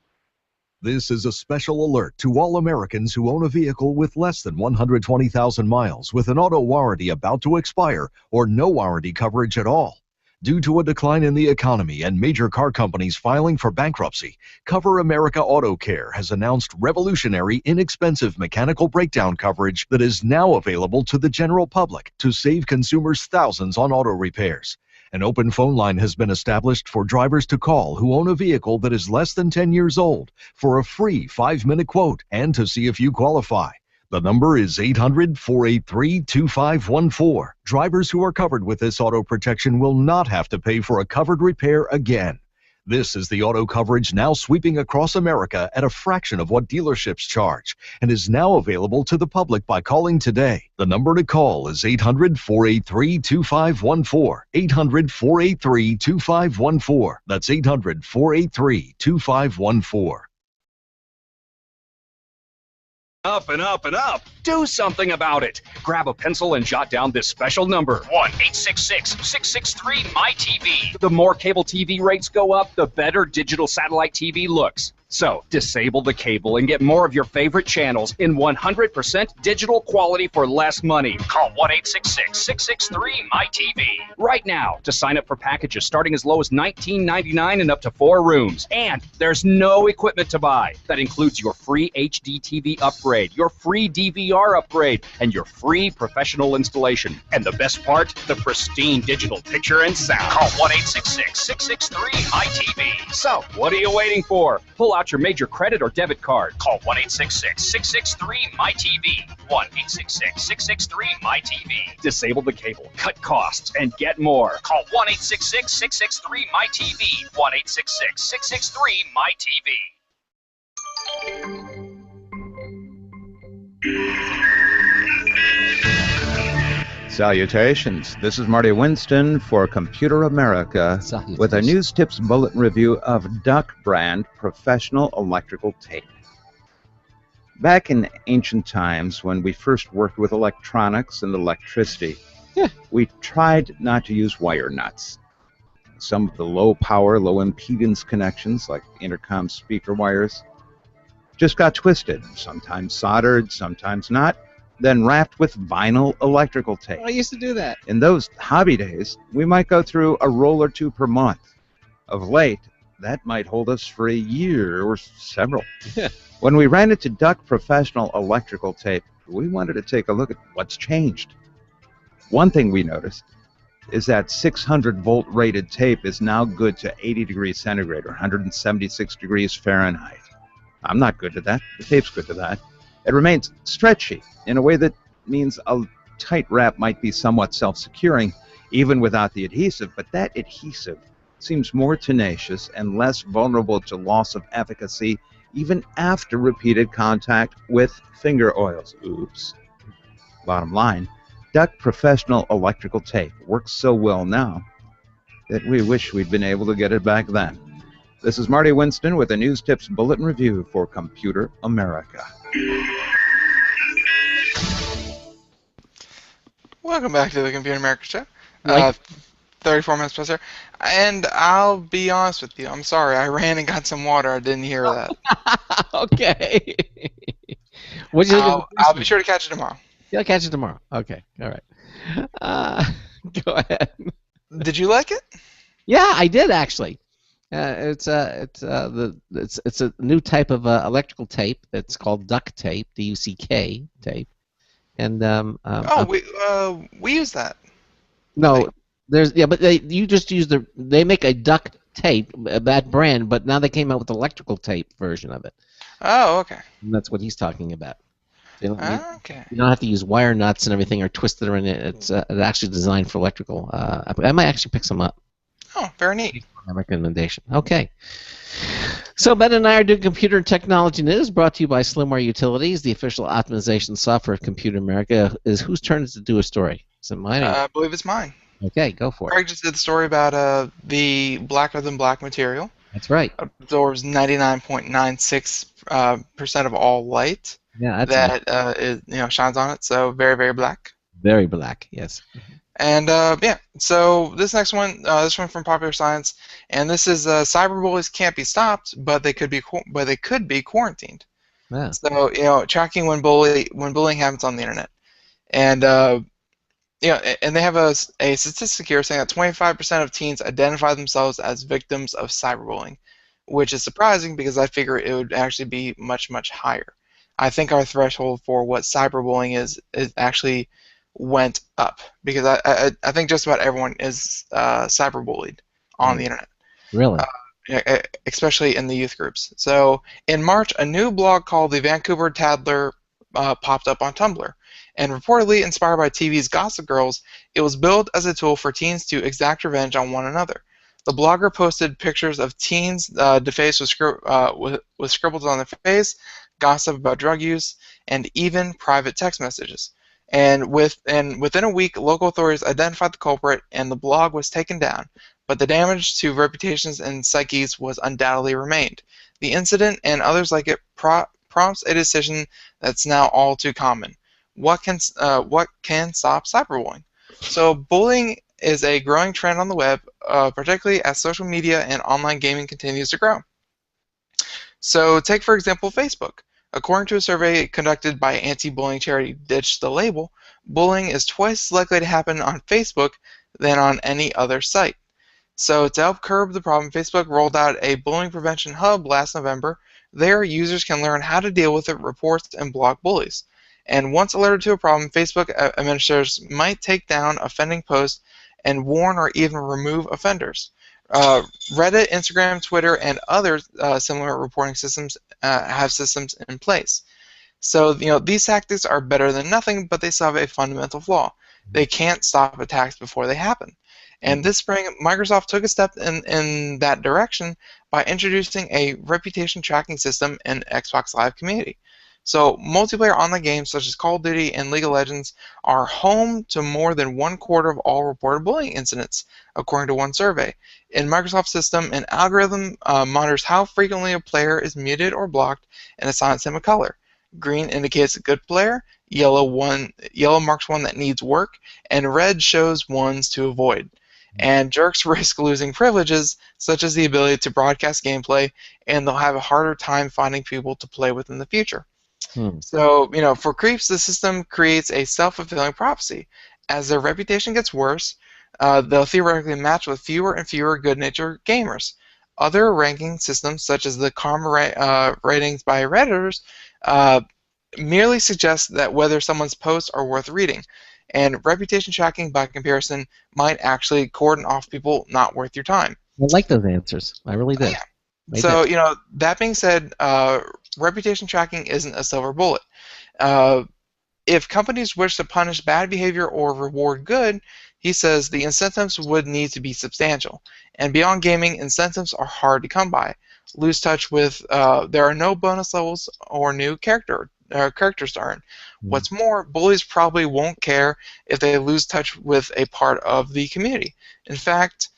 This is a special alert to all Americans who own a vehicle with less than 120,000 miles with an auto warranty about to expire or no warranty coverage at all. Due to a decline in the economy and major car companies filing for bankruptcy, Cover America Auto Care has announced revolutionary, inexpensive mechanical breakdown coverage that is now available to the general public to save consumers thousands on auto repairs. An open phone line has been established for drivers to call who own a vehicle that is less than 10 years old for a free 5-minute quote and to see if you qualify. The number is 800-483-2514. Drivers who are covered with this auto protection will not have to pay for a covered repair again. This is the auto coverage now sweeping across America at a fraction of what dealerships charge and is now available to the public by calling today. The number to call is 800-483-2514. 800-483-2514. That's 800-483-2514. Up and up and up. Do something about it. Grab a pencil and jot down this special number. 1-866-663-MY-TV. The more cable TV rates go up, the better digital satellite TV looks. So, disable the cable and get more of your favorite channels in 100% digital quality for less money. Call 1-866-663-MY-TV right now to sign up for packages starting as low as $19.99 and up to 4 rooms. And there's no equipment to buy. That includes your free HD TV upgrade, your free DVR upgrade, and your free professional installation. And the best part, the pristine digital picture and sound. Call 1-866-663-MY-TV. So, what are you waiting for? Pull out your major credit or debit card. Call 1-866-663-MY-TV. 1-866-663-MY-TV. Disable the cable, cut costs, and get more. Call 1-866-663-MY-TV. 1-866-663-MY-TV. Salutations. This is Marty Winston for Computer America with a news tips bulletin review of Duck brand professional electrical tape. Back in ancient times, when we first worked with electronics and electricity, we tried not to use wire nuts. Some of the low power, low impedance connections, like intercom speaker wires, just got twisted, sometimes soldered, sometimes not, then wrapped with vinyl electrical tape. I used to do that. In those hobby days, we might go through a roll or two per month. Of late, that might hold us for a year or several. When we ran into Duck Professional Electrical Tape, we wanted to take a look at what's changed. One thing we noticed is that 600-volt rated tape is now good to 80 degrees centigrade or 176 degrees Fahrenheit. I'm not good to that. The tape's good to that. It remains stretchy in a way that means a tight wrap might be somewhat self-securing even without the adhesive, but that adhesive seems more tenacious and less vulnerable to loss of efficacy even after repeated contact with finger oils. Oops. Bottom line, Duck Professional Electrical Tape works so well now that we wish we'd been able to get it back then. This is Marty Winston with a News Tips Bulletin Review for Computer America. Welcome back to the Computer America Show. 34 minutes past there. And I'll be honest with you. I'm sorry. I ran and got some water. I didn't hear that. Okay. I'll be sure to catch it tomorrow. You'll catch it tomorrow. Okay. All right. Go ahead. Did you like it? Yeah, I did actually. It's a new type of electrical tape that's called duck tape, D-U-C-K tape, and we use that. No, but you just use they make a duck tape, that brand, but now they came out with electrical tape version of it. Oh, okay. And that's what he's talking about. You don't, you, Okay. you don't have to use wire nuts and everything or twist it or anything. It's actually designed for electrical. I might actually pick some up. Oh, very neat. My recommendation. Okay. So Ben and I are doing Computer and Technology News, brought to you by Slimware Utilities, the official optimization software of Computer America. Is whose turn is it to do a story? Is it mine? I believe it's mine. Okay, go for it. Craig just did the story about the blacker than black material. That's right. Absorbs 99.96% of all light Yeah, that's that shines on it. So very, very black. very black. Yes. And yeah, so this next one, this one from Popular Science, and this is cyberbullies can't be stopped, but they could be quarantined. Yeah. So tracking when bullying happens on the internet, and and they have a statistic here saying that 25% of teens identify themselves as victims of cyberbullying, which is surprising because I figure it would actually be much, much higher. I think our threshold for what cyberbullying is actually went up because I think just about everyone is cyberbullied on the internet. Really? Especially in the youth groups. So in March, a new blog called The Vancouver Tattler popped up on Tumblr. And reportedly inspired by TV's Gossip Girls, it was built as a tool for teens to exact revenge on one another. The blogger posted pictures of teens defaced with scribbles on their face, gossip about drug use, and even private text messages. And within a week, local authorities identified the culprit, and the blog was taken down. But the damage to reputations and psyches was undoubtedly remained. The incident and others like it prompts a decision that's now all too common. What can stop cyberbullying? So bullying is a growing trend on the web, particularly as social media and online gaming continues to grow. So take, for example, Facebook. According to a survey conducted by anti-bullying charity Ditch the Label, bullying is twice as likely to happen on Facebook than on any other site. So to help curb the problem, Facebook rolled out a bullying prevention hub last November. There, users can learn how to deal with it, report and block bullies. And once alerted to a problem, Facebook administrators might take down offending posts and warn or even remove offenders. Reddit, Instagram, Twitter, and other similar reporting systems have systems in place. So these tactics are better than nothing, but they still have a fundamental flaw. They can't stop attacks before they happen. And this spring, Microsoft took a step in that direction by introducing a reputation tracking system in Xbox Live community. So multiplayer online games such as Call of Duty and League of Legends are home to more than 1/4 of all reported bullying incidents, according to one survey. In Microsoft's system, an algorithm monitors how frequently a player is muted or blocked and assigns him a color. Green indicates a good player, yellow marks one that needs work, and red shows ones to avoid. And jerks risk losing privileges, such as the ability to broadcast gameplay, and they'll have a harder time finding people to play with in the future. So, for creeps, the system creates a self-fulfilling prophecy. As their reputation gets worse, they'll theoretically match with fewer and fewer good-natured gamers. Other ranking systems, such as the karma ratings by Redditors, merely suggest that whether someone's posts are worth reading. And reputation tracking, by comparison, might actually cordon off people not worth your time. I like those answers. I really did. Yeah. So, that being said, reputation tracking isn't a silver bullet. If companies wish to punish bad behavior or reward good, he says the incentives would need to be substantial. And beyond gaming, incentives are hard to come by. Lose touch with, there are no bonus levels or new characters to earn. What's more, bullies probably won't care if they lose touch with a part of the community. In fact,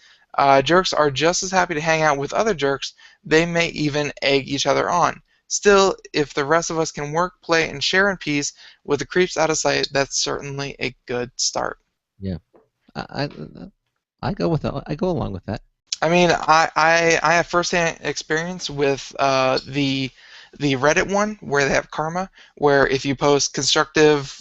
jerks are just as happy to hang out with other jerks. They may even egg each other on. Still, if the rest of us can work, play, and share in peace with the creeps out of sight, that's certainly a good start. Yeah, I go with that. I go along with that. I mean, I have firsthand experience with the Reddit one where they have karma, where if you post constructive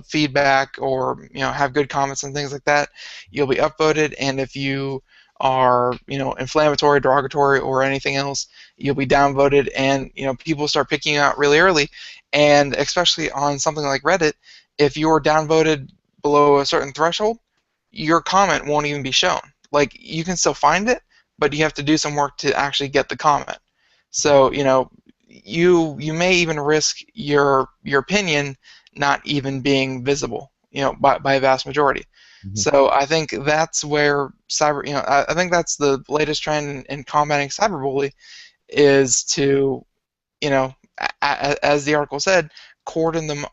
feedback or have good comments and things like that, you'll be upvoted, and if you are inflammatory, derogatory, or anything else, you'll be downvoted, and people start picking you out really early. And especially on something like Reddit, if you're downvoted below a certain threshold, your comment won't even be shown. Like, you can still find it, but you have to do some work to actually get the comment. So you may even risk your opinion not even being visible, by a vast majority. So I think that's where I think that's the latest trend in combating cyberbully, is to, as the article said, cordon them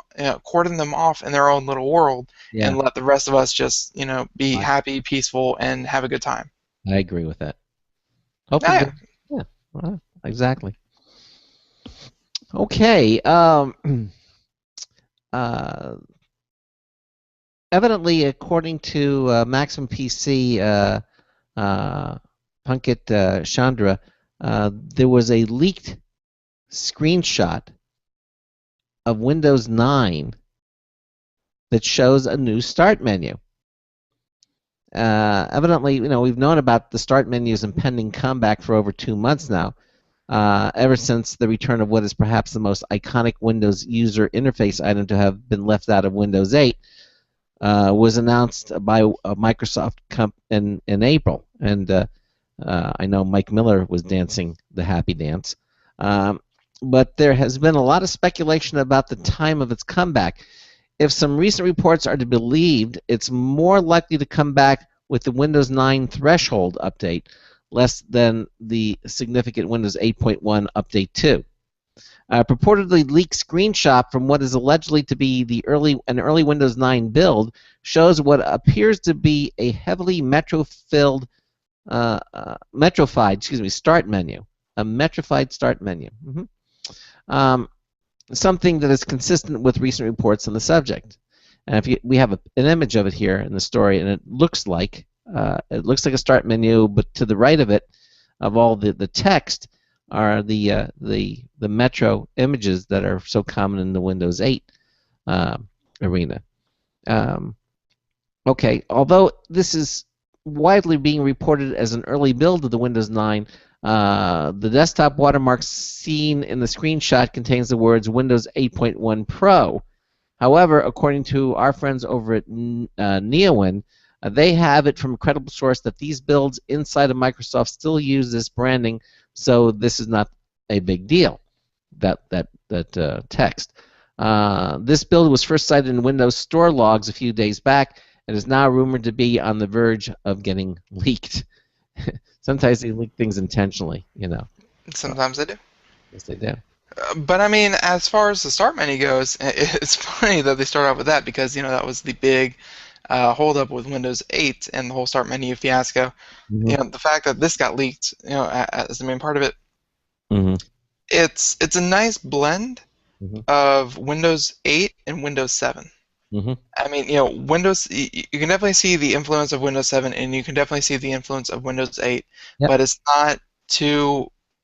off in their own little world, and let the rest of us just, be happy, peaceful, and have a good time. I agree with that. Hopefully, well, exactly. Okay. Evidently, according to Maximum PC, Punkit Chandra, there was a leaked screenshot of Windows 9 that shows a new start menu. Evidently, we've known about the start menu's impending comeback for over 2 months now, ever since the return of what is perhaps the most iconic Windows user interface item to have been left out of Windows 8. Was announced by Microsoft in April, and I know Mike Miller was dancing the happy dance. But there has been a lot of speculation about the time of its comeback. If some recent reports are to be believed, it's more likely to come back with the Windows 9 threshold update, less than the significant Windows 8.1 update 2. A purportedly leaked screenshot from what is allegedly to be an early Windows 9 build shows what appears to be a heavily metrified start menu, a metrified start menu. Something that is consistent with recent reports on the subject. And we have an image of it here in the story, and it looks like a start menu, but to the right of it, of all the text, are the Metro images that are so common in the Windows 8 arena. Okay, although this is widely being reported as an early build of the Windows 9, the desktop watermark seen in the screenshot contains the words Windows 8.1 Pro. However, according to our friends over at Neowin, they have it from a credible source that these builds inside of Microsoft still use this branding, so this is not a big deal, that text. This build was first cited in Windows Store logs a few days back and is now rumored to be on the verge of getting leaked. Sometimes they leak things intentionally, Sometimes they do. Yes, they do. But I mean, as far as the start menu goes, it's funny that they start out with that, because that was the big holdup with Windows 8 and the whole start menu fiasco. The fact that this got leaked, as the main part of it, it's a nice blend of Windows 8 and Windows 7. I mean, Windows, you can definitely see the influence of Windows 7, and you can definitely see the influence of Windows 8, but it's not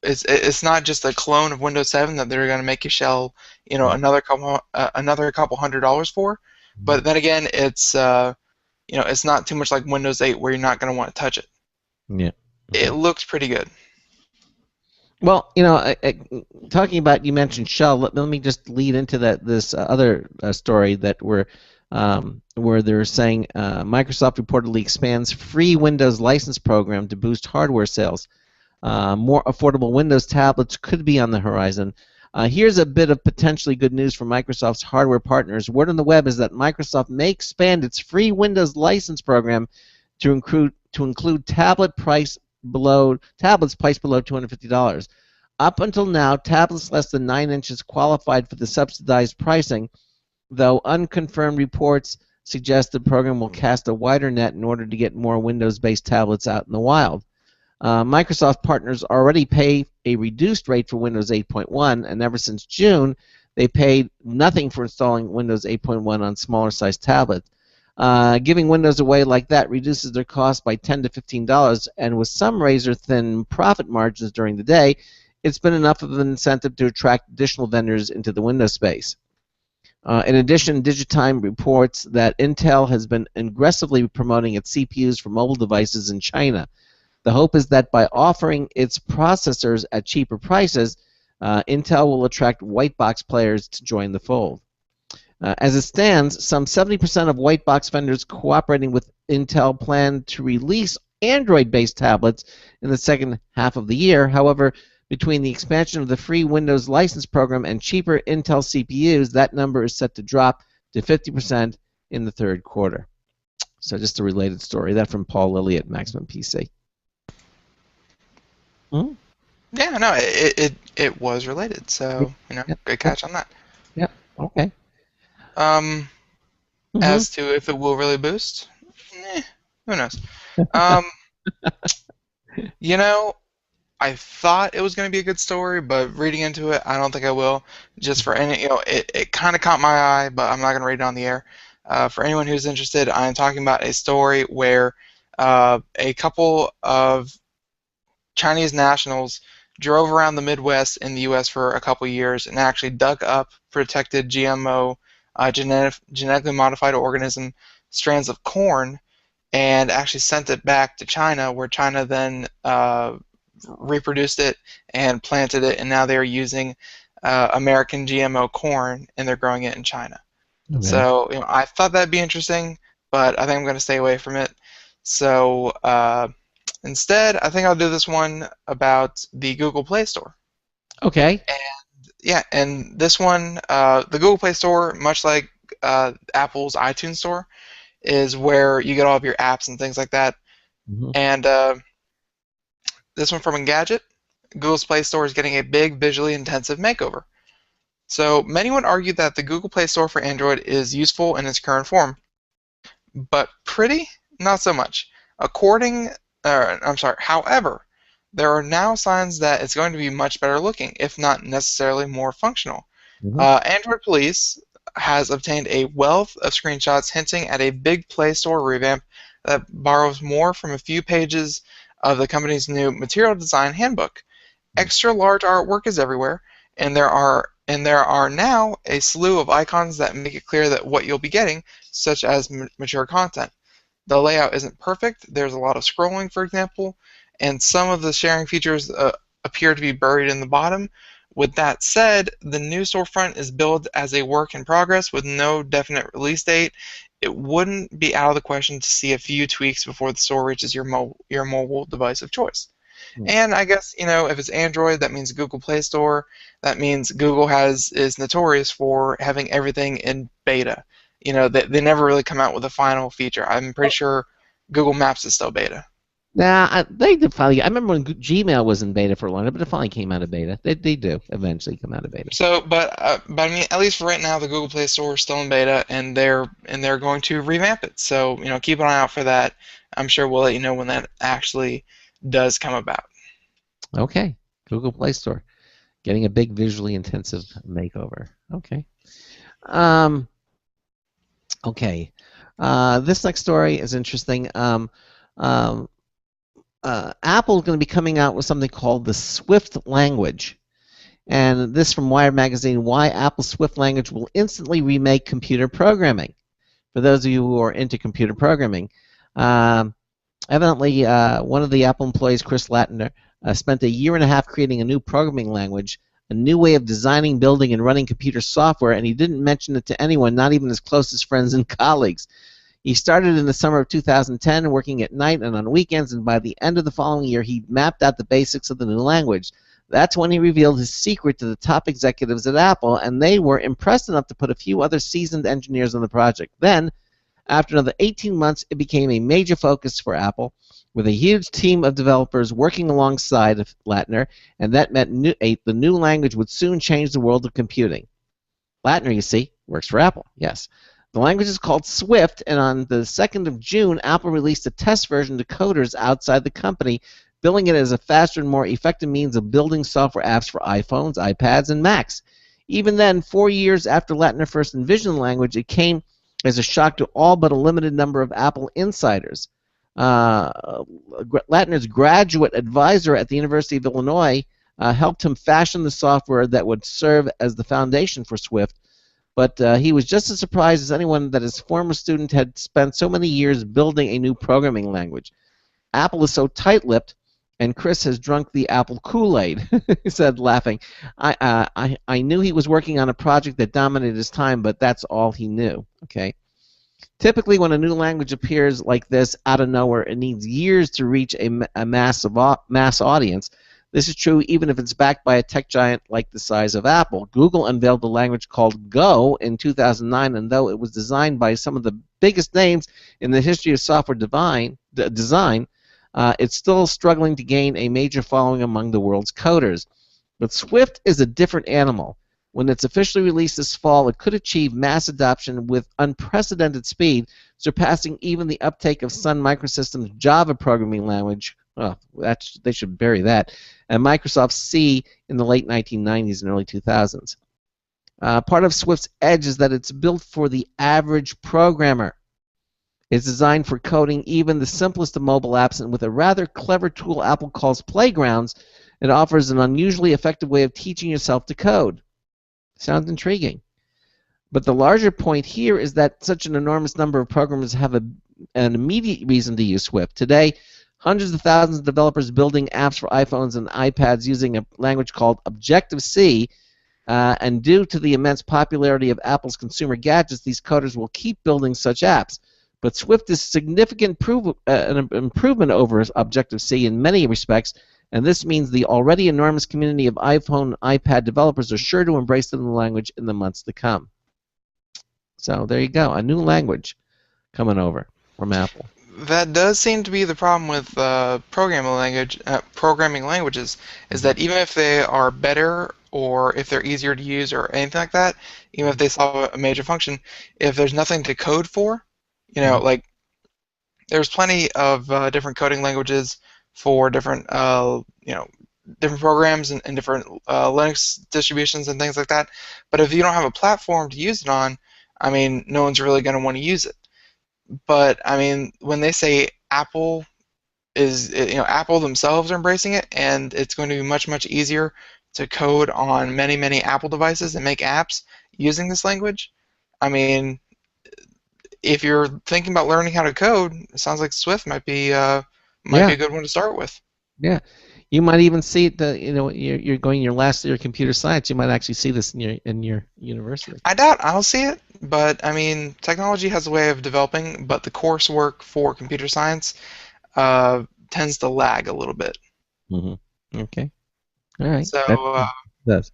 it's not just a clone of Windows 7 that they're going to make you shell, another couple $100 for. But then again, it's it's not too much like Windows 8 where you're not going to want to touch it. Yeah. It looks pretty good. Well, talking about, you mentioned shell. Let me just lead into this other story that where they're saying Microsoft reportedly expands free Windows license program to boost hardware sales. More affordable Windows tablets could be on the horizon. Here's a bit of potentially good news for Microsoft's hardware partners. Word on the web is that Microsoft may expand its free Windows license program to include tablets priced below $250. Up until now, tablets less than 9 inches qualified for the subsidized pricing, though unconfirmed reports suggest the program will cast a wider net in order to get more Windows-based tablets out in the wild. Microsoft partners already pay a reduced rate for Windows 8.1, and ever since June, they paid nothing for installing Windows 8.1 on smaller sized tablets. Giving Windows away like that reduces their cost by $10 to $15, and with some razor-thin profit margins during the day, it's been enough of an incentive to attract additional vendors into the Windows space. In addition, Digitime reports that Intel has been aggressively promoting its CPUs for mobile devices in China. The hope is that by offering its processors at cheaper prices, Intel will attract white box players to join the fold. As it stands, some 70% of white box vendors cooperating with Intel plan to release Android-based tablets in the second half of the year. However, Between the expansion of the free Windows license program and cheaper Intel CPUs, that number is set to drop to 50% in the third quarter. So just a related story. That from Paul Lilly at Maximum PC. Hmm? Yeah, no, it was related. So good catch on that. Yep. Okay. As to if it will really boost, who knows? I thought it was going to be a good story, but reading into it, I don't think I will. Just for any, it kind of caught my eye, but I'm not going to read it on the air. For anyone who's interested, I'm talking about a story where a couple of Chinese nationals drove around the Midwest in the U.S. for a couple years and actually dug up protected GMO, genetically modified organism strands of corn and actually sent it back to China, where China then reproduced it and planted it, and now they're using American GMO corn and they're growing it in China. Okay. So I thought that'd be interesting, but I think I'm going to stay away from it. So instead, I think I'll do this one about the Google Play Store. Okay. And this one, the Google Play Store, much like Apple's iTunes Store, is where you get all of your apps and things like that. Mm-hmm. And this one from Engadget, Google's Play Store is getting a big visually intensive makeover. So many would argue that the Google Play Store for Android is useful in its current form, but pretty? Not so much. However, there are now signs that it's going to be much better looking, if not necessarily more functional. Mm-hmm. Android Police has obtained a wealth of screenshots hinting at a big Play Store revamp that borrows more from a few pages of the company's new material design handbook. Extra large artwork is everywhere, and there are now a slew of icons that make it clear that what you'll be getting, such as mature content. The layout isn't perfect. There's a lot of scrolling, for example, and some of the sharing features appear to be buried in the bottom. With that said, the new storefront is billed as a work in progress with no definite release date. It wouldn't be out of the question to see a few tweaks before the store reaches your mobile device of choice. Mm. And I guess, if it's Android, that means Google Play Store. That means Google is notorious for having everything in beta. They never really come out with a final feature. I'm pretty sure Google Maps is still beta. Nah, they did finally. I remember when Gmail was in beta for a long time, but it finally came out of beta. They do eventually come out of beta. So, but I mean, at least for right now, the Google Play Store is still in beta, and they're going to revamp it. So, keep an eye out for that. I'm sure we'll let you know when that actually does come about. Okay, Google Play Store getting a big visually intensive makeover. Okay. Okay. This next story is interesting. Apple is going to be coming out with something called the Swift language. And this from Wired Magazine, why Apple's Swift language will instantly remake computer programming. For those of you who are into computer programming, evidently one of the Apple employees, Chris Latner, spent a year and a half creating a new programming language, a new way of designing, building, and running computer software, and he didn't mention it to anyone, not even his closest friends and colleagues. He started in the summer of 2010, working at night and on weekends, and by the end of the following year, he mapped out the basics of the new language. That's when he revealed his secret to the top executives at Apple, and they were impressed enough to put a few other seasoned engineers on the project. Then, after another 18 months, it became a major focus for Apple, with a huge team of developers working alongside of Latner, and that meant the new language would soon change the world of computing. Latner, you see, works for Apple, yes. The language is called Swift, and on the 2nd of June, Apple released a test version to coders outside the company, billing it as a faster and more effective means of building software apps for iPhones, iPads, and Macs. Even then, 4 years after Latner first envisioned the language, it came as a shock to all but a limited number of Apple insiders. Latner's graduate advisor at the University of Illinois helped him fashion the software that would serve as the foundation for Swift, but he was just as surprised as anyone that his former student had spent so many years building a new programming language. Apple is so tight-lipped, and Chris has drunk the Apple Kool-Aid, he said, laughing. I knew he was working on a project that dominated his time, but that's all he knew. Okay. Typically, when a new language appears like this out of nowhere, it needs years to reach a mass audience. This is true even if it's backed by a tech giant like the size of Apple. Google unveiled a language called Go in 2009, and though it was designed by some of the biggest names in the history of software design, it's still struggling to gain a major following among the world's coders. But Swift is a different animal. When it's officially released this fall, it could achieve mass adoption with unprecedented speed, surpassing even the uptake of Sun Microsystems' Java programming language. Well, they should bury that. And Microsoft C in the late 1990s and early 2000s. Part of Swift's edge is that it's built for the average programmer. It's designed for coding even the simplest of mobile apps, and with a rather clever tool Apple calls Playgrounds, it offers an unusually effective way of teaching yourself to code. Sounds intriguing. But the larger point here is that such an enormous number of programmers have an immediate reason to use Swift. Today, hundreds of thousands of developers building apps for iPhones and iPads using a language called Objective-C, and due to the immense popularity of Apple's consumer gadgets, these coders will keep building such apps. But Swift is a significant an improvement over Objective-C in many respects, and this means the already enormous community of iPhone and iPad developers are sure to embrace the new language in the months to come. So there you go, a new language coming over from Apple. That does seem to be the problem with programming languages, is that even if they are better or if they're easier to use or anything like that, even if they solve a major function, if there's nothing to code for, like there's plenty of different coding languages for different different programs and different Linux distributions and things like that. But if you don't have a platform to use it on, I mean, no one's really going to want to use it. But I mean, when they say Apple Apple themselves are embracing it, and it's going to be much, much easier to code on many, many Apple devices and make apps using this language. I mean, if you're thinking about learning how to code, it sounds like Swift might be a good one to start with. Yeah, you might even see it. You're going your last year of computer science. You might actually see this in your university. I doubt I'll see it, but I mean, technology has a way of developing, but the coursework for computer science tends to lag a little bit. Mm-hmm. Okay. All right. So does.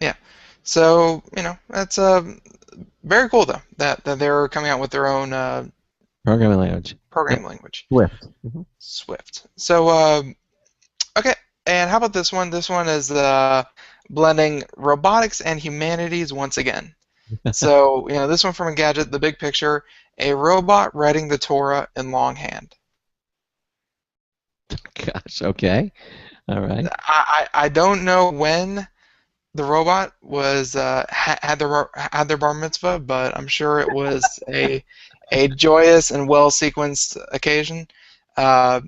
Yeah. So that's very cool though that they're coming out with their own programming language. Swift. Mm-hmm. Swift. So okay, and how about this one? This one is blending robotics and humanities once again. So this one from Engadget, the big picture: a robot writing the Torah in longhand. Gosh. Okay. All right. I don't know when the robot was had their bar mitzvah, but I'm sure it was a joyous and well sequenced occasion.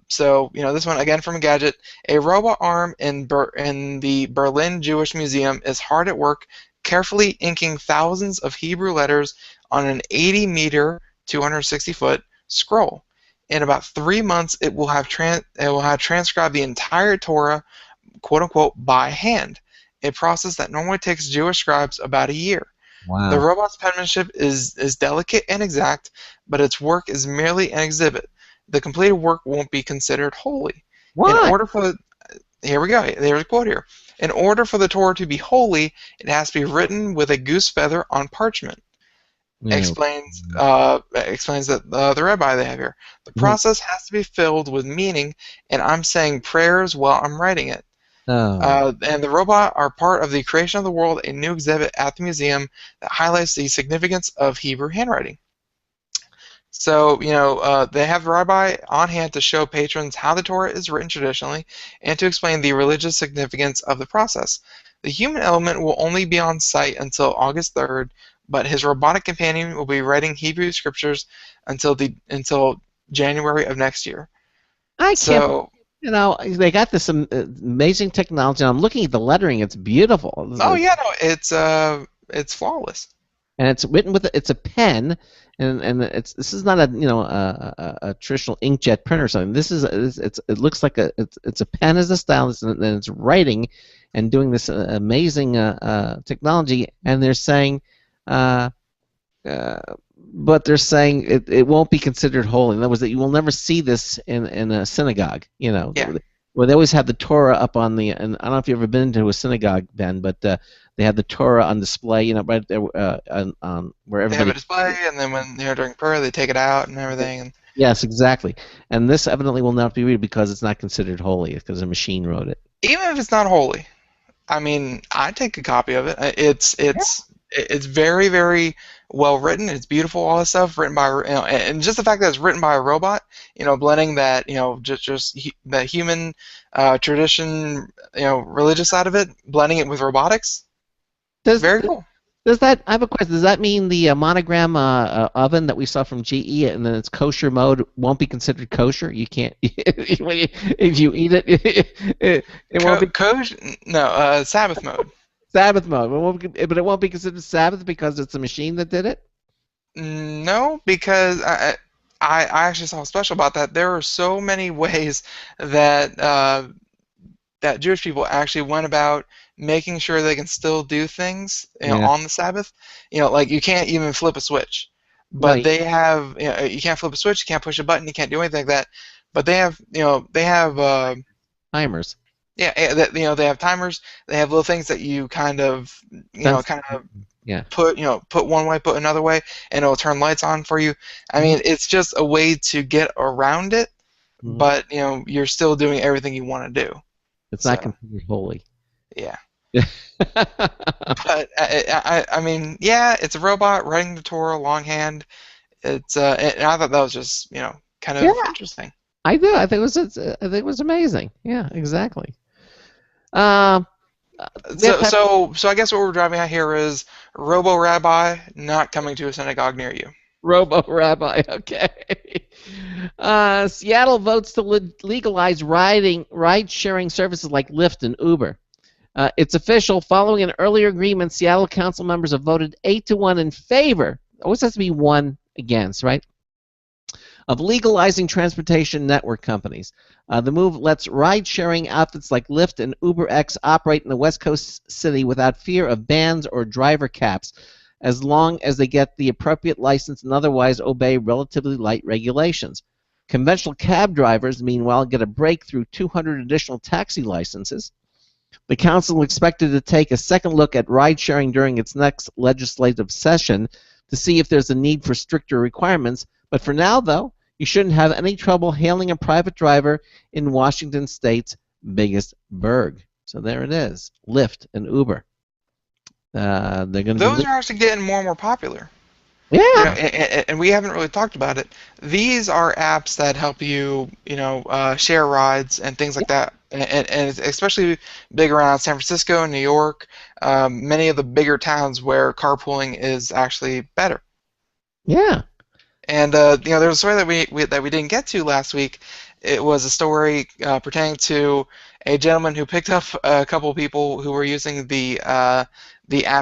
So this one again from Engadget: a robot arm in the Berlin Jewish Museum is hard at work, carefully inking thousands of Hebrew letters on an 80-meter, 260-foot scroll. In about 3 months, it will have transcribed the entire Torah, quote unquote, by hand, a process that normally takes Jewish scribes about a year. Wow. The robot's penmanship is delicate and exact, but its work is merely an exhibit. The completed work won't be considered holy. What? Here we go. There's a quote here. In order for the Torah to be holy, it has to be written with a goose feather on parchment. Explains that the rabbi they have here. The process has to be filled with meaning, and I'm saying prayers while I'm writing it. And the robot are part of the creation of the world, a new exhibit at the museum that highlights the significance of Hebrew handwriting. So, they have the rabbi on hand to show patrons how the Torah is written traditionally and to explain the religious significance of the process. The human element will only be on site until August 3rd, but his robotic companion will be writing Hebrew scriptures until January of next year. I can't. They got this amazing technology. I'm looking at the lettering; it's beautiful. It's flawless. And it's written with it's a pen, and this is not a traditional inkjet printer or something. It looks like it's a pen as a stylus, and it's writing, and doing this amazing technology. And they're saying, but they're saying it won't be considered holy. In other words, that you will never see this in a synagogue. Yeah. Well, they always have the Torah up on the, and I don't know if you've ever been to a synagogue, Ben, but they have the Torah on display, right there, on where They have everybody. a display, and then when during prayer, they take it out and everything. And Yes, exactly. And this evidently will not be read because it's not considered holy, because a machine wrote it. even if it's not holy, I mean, I take a copy of it. It's very, very well written. It's beautiful, all this stuff written by, and just the fact that it's written by a robot, blending that, the human tradition, religious side of it, blending it with robotics. Very cool. I have a question. Does that mean the monogram oven that we saw from GE and then its kosher mode won't be considered kosher? You can't if you eat it. It won't be kosher. No, Sabbath mode. Sabbath mode, but it won't be considered Sabbath because it's a machine that did it. No, because I actually saw a special about that. There are so many ways that that Jewish people actually went about making sure they can still do things on the Sabbath. Like you can't even flip a switch, but No, they have you can't flip a switch, you can't push a button, you can't do anything like that. But they have timers. Yeah, they have timers. They have little things that you kind of put one way, put another way, and it'll turn lights on for you. I mean, it's just a way to get around it, but you're still doing everything you want to do. It's not considered holy. Yeah. But I mean, yeah, it's a robot writing the Torah longhand. It's and I thought that was just kind of interesting. I do. I think it was amazing. Yeah, exactly. So I guess what we're driving at here is Robo Rabbi not coming to a synagogue near you. Robo Rabbi, okay. Seattle votes to legalize ride-sharing services like Lyft and Uber. It's official. Following an earlier agreement, Seattle Council members have voted 8-1 in favor. Always has to be 1 against, right? Of legalizing transportation network companies. The move lets ride-sharing outfits like Lyft and UberX operate in the West Coast city without fear of bans or driver caps, as long as they get the appropriate license and otherwise obey relatively light regulations. Conventional cab drivers, meanwhile, get a break through 200 additional taxi licenses. The council expected to take a second look at ride-sharing during its next legislative session to see if there's a need for stricter requirements. But for now, though, you shouldn't have any trouble hailing a private driver in Washington State's biggest burg. So there it is, Lyft and Uber. Those are actually getting more and more popular. Yeah. And we haven't really talked about it. These are apps that help you, share rides and things like that. And especially big around San Francisco and New York, many of the bigger towns where carpooling is actually better. Yeah. And there was a story that we didn't get to last week. It was a story pertaining to a gentleman who picked up a couple of people who were using the app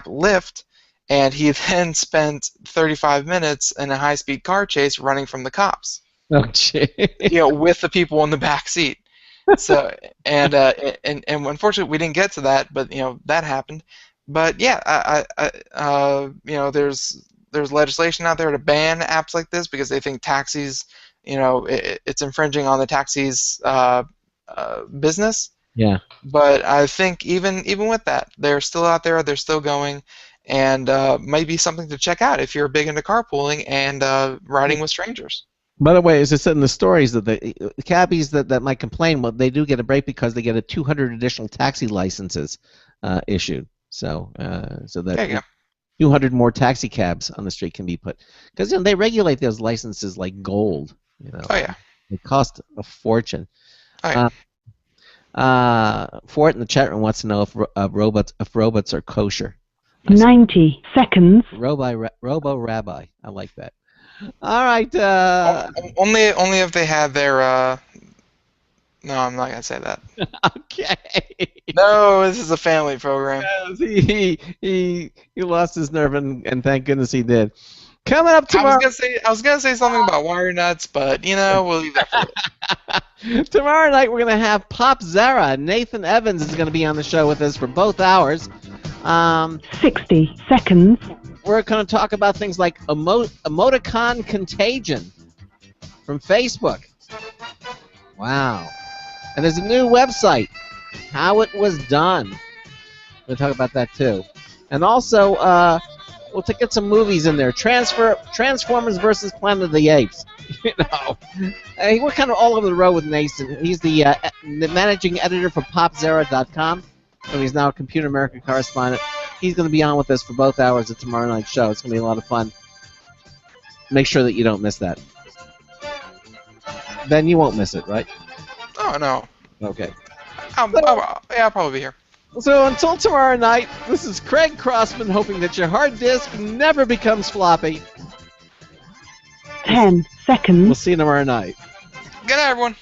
Lyft, and he then spent 35 minutes in a high-speed car chase running from the cops. Oh, gee. With the people in the back seat. So and unfortunately we didn't get to that, but that happened. But yeah, there's legislation out there to ban apps like this because they think taxis, it's infringing on the taxis' business. Yeah. But I think even with that, they're still out there. They're still going, and might be something to check out if you're big into carpooling and riding with strangers. By the way, as I said in the stories, that the cabbies that might complain, well, they do get a break because they get a 200 additional taxi licenses issued. So that there you go. 200 more taxi cabs on the street can be put, because they regulate those licenses like gold. Oh yeah. They cost a fortune. Oh, yeah. Fort in the chat room wants to know if robots are kosher. 90 seconds. Robo Rabbi. I like that. All right. Only if they have their. No, I'm not gonna say that. Okay. No, this is a family program. Yes, he lost his nerve, and thank goodness he did. Coming up tomorrow. I was gonna say something about wire nuts, but we'll leave that for later. Tomorrow night we're gonna have Pop Zara. Nathan Evans is gonna be on the show with us for both hours. 60 seconds. We're going to talk about things like emoticon contagion from Facebook. Wow. And there's a new website, How It Was Done. We'll talk about that too. And also, we'll get some movies in there. Transformers versus Planet of the Apes. Hey, we're kind of all over the road with Nathan. He's the managing editor for PopZera.com, and he's now a Computer America correspondent. He's going to be on with us for both hours of tomorrow night's show. It's going to be a lot of fun. Make sure that you don't miss that. Ben, you won't miss it, right? Oh, no. Okay. I'll probably be here. So until tomorrow night, this is Craig Crossman hoping that your hard disk never becomes floppy. 10 seconds. We'll see you tomorrow night. Good night, everyone.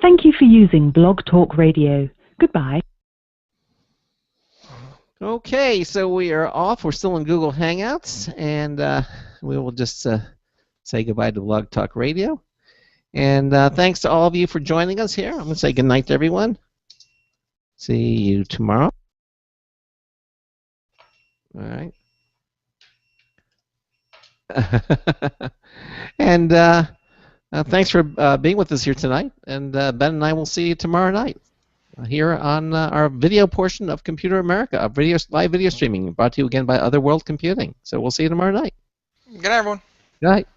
Thank you for using Blog Talk Radio. Goodbye. Okay, so we are off. We're still in Google Hangouts, and we will just say goodbye to Blog Talk Radio. And thanks to all of you for joining us here. I'm going to say good night to everyone. See you tomorrow. All right. And thanks for being with us here tonight. And Ben and I will see you tomorrow night here on our video portion of Computer America, a live video streaming brought to you again by Otherworld Computing. So we'll see you tomorrow night. Good night, everyone. Good night.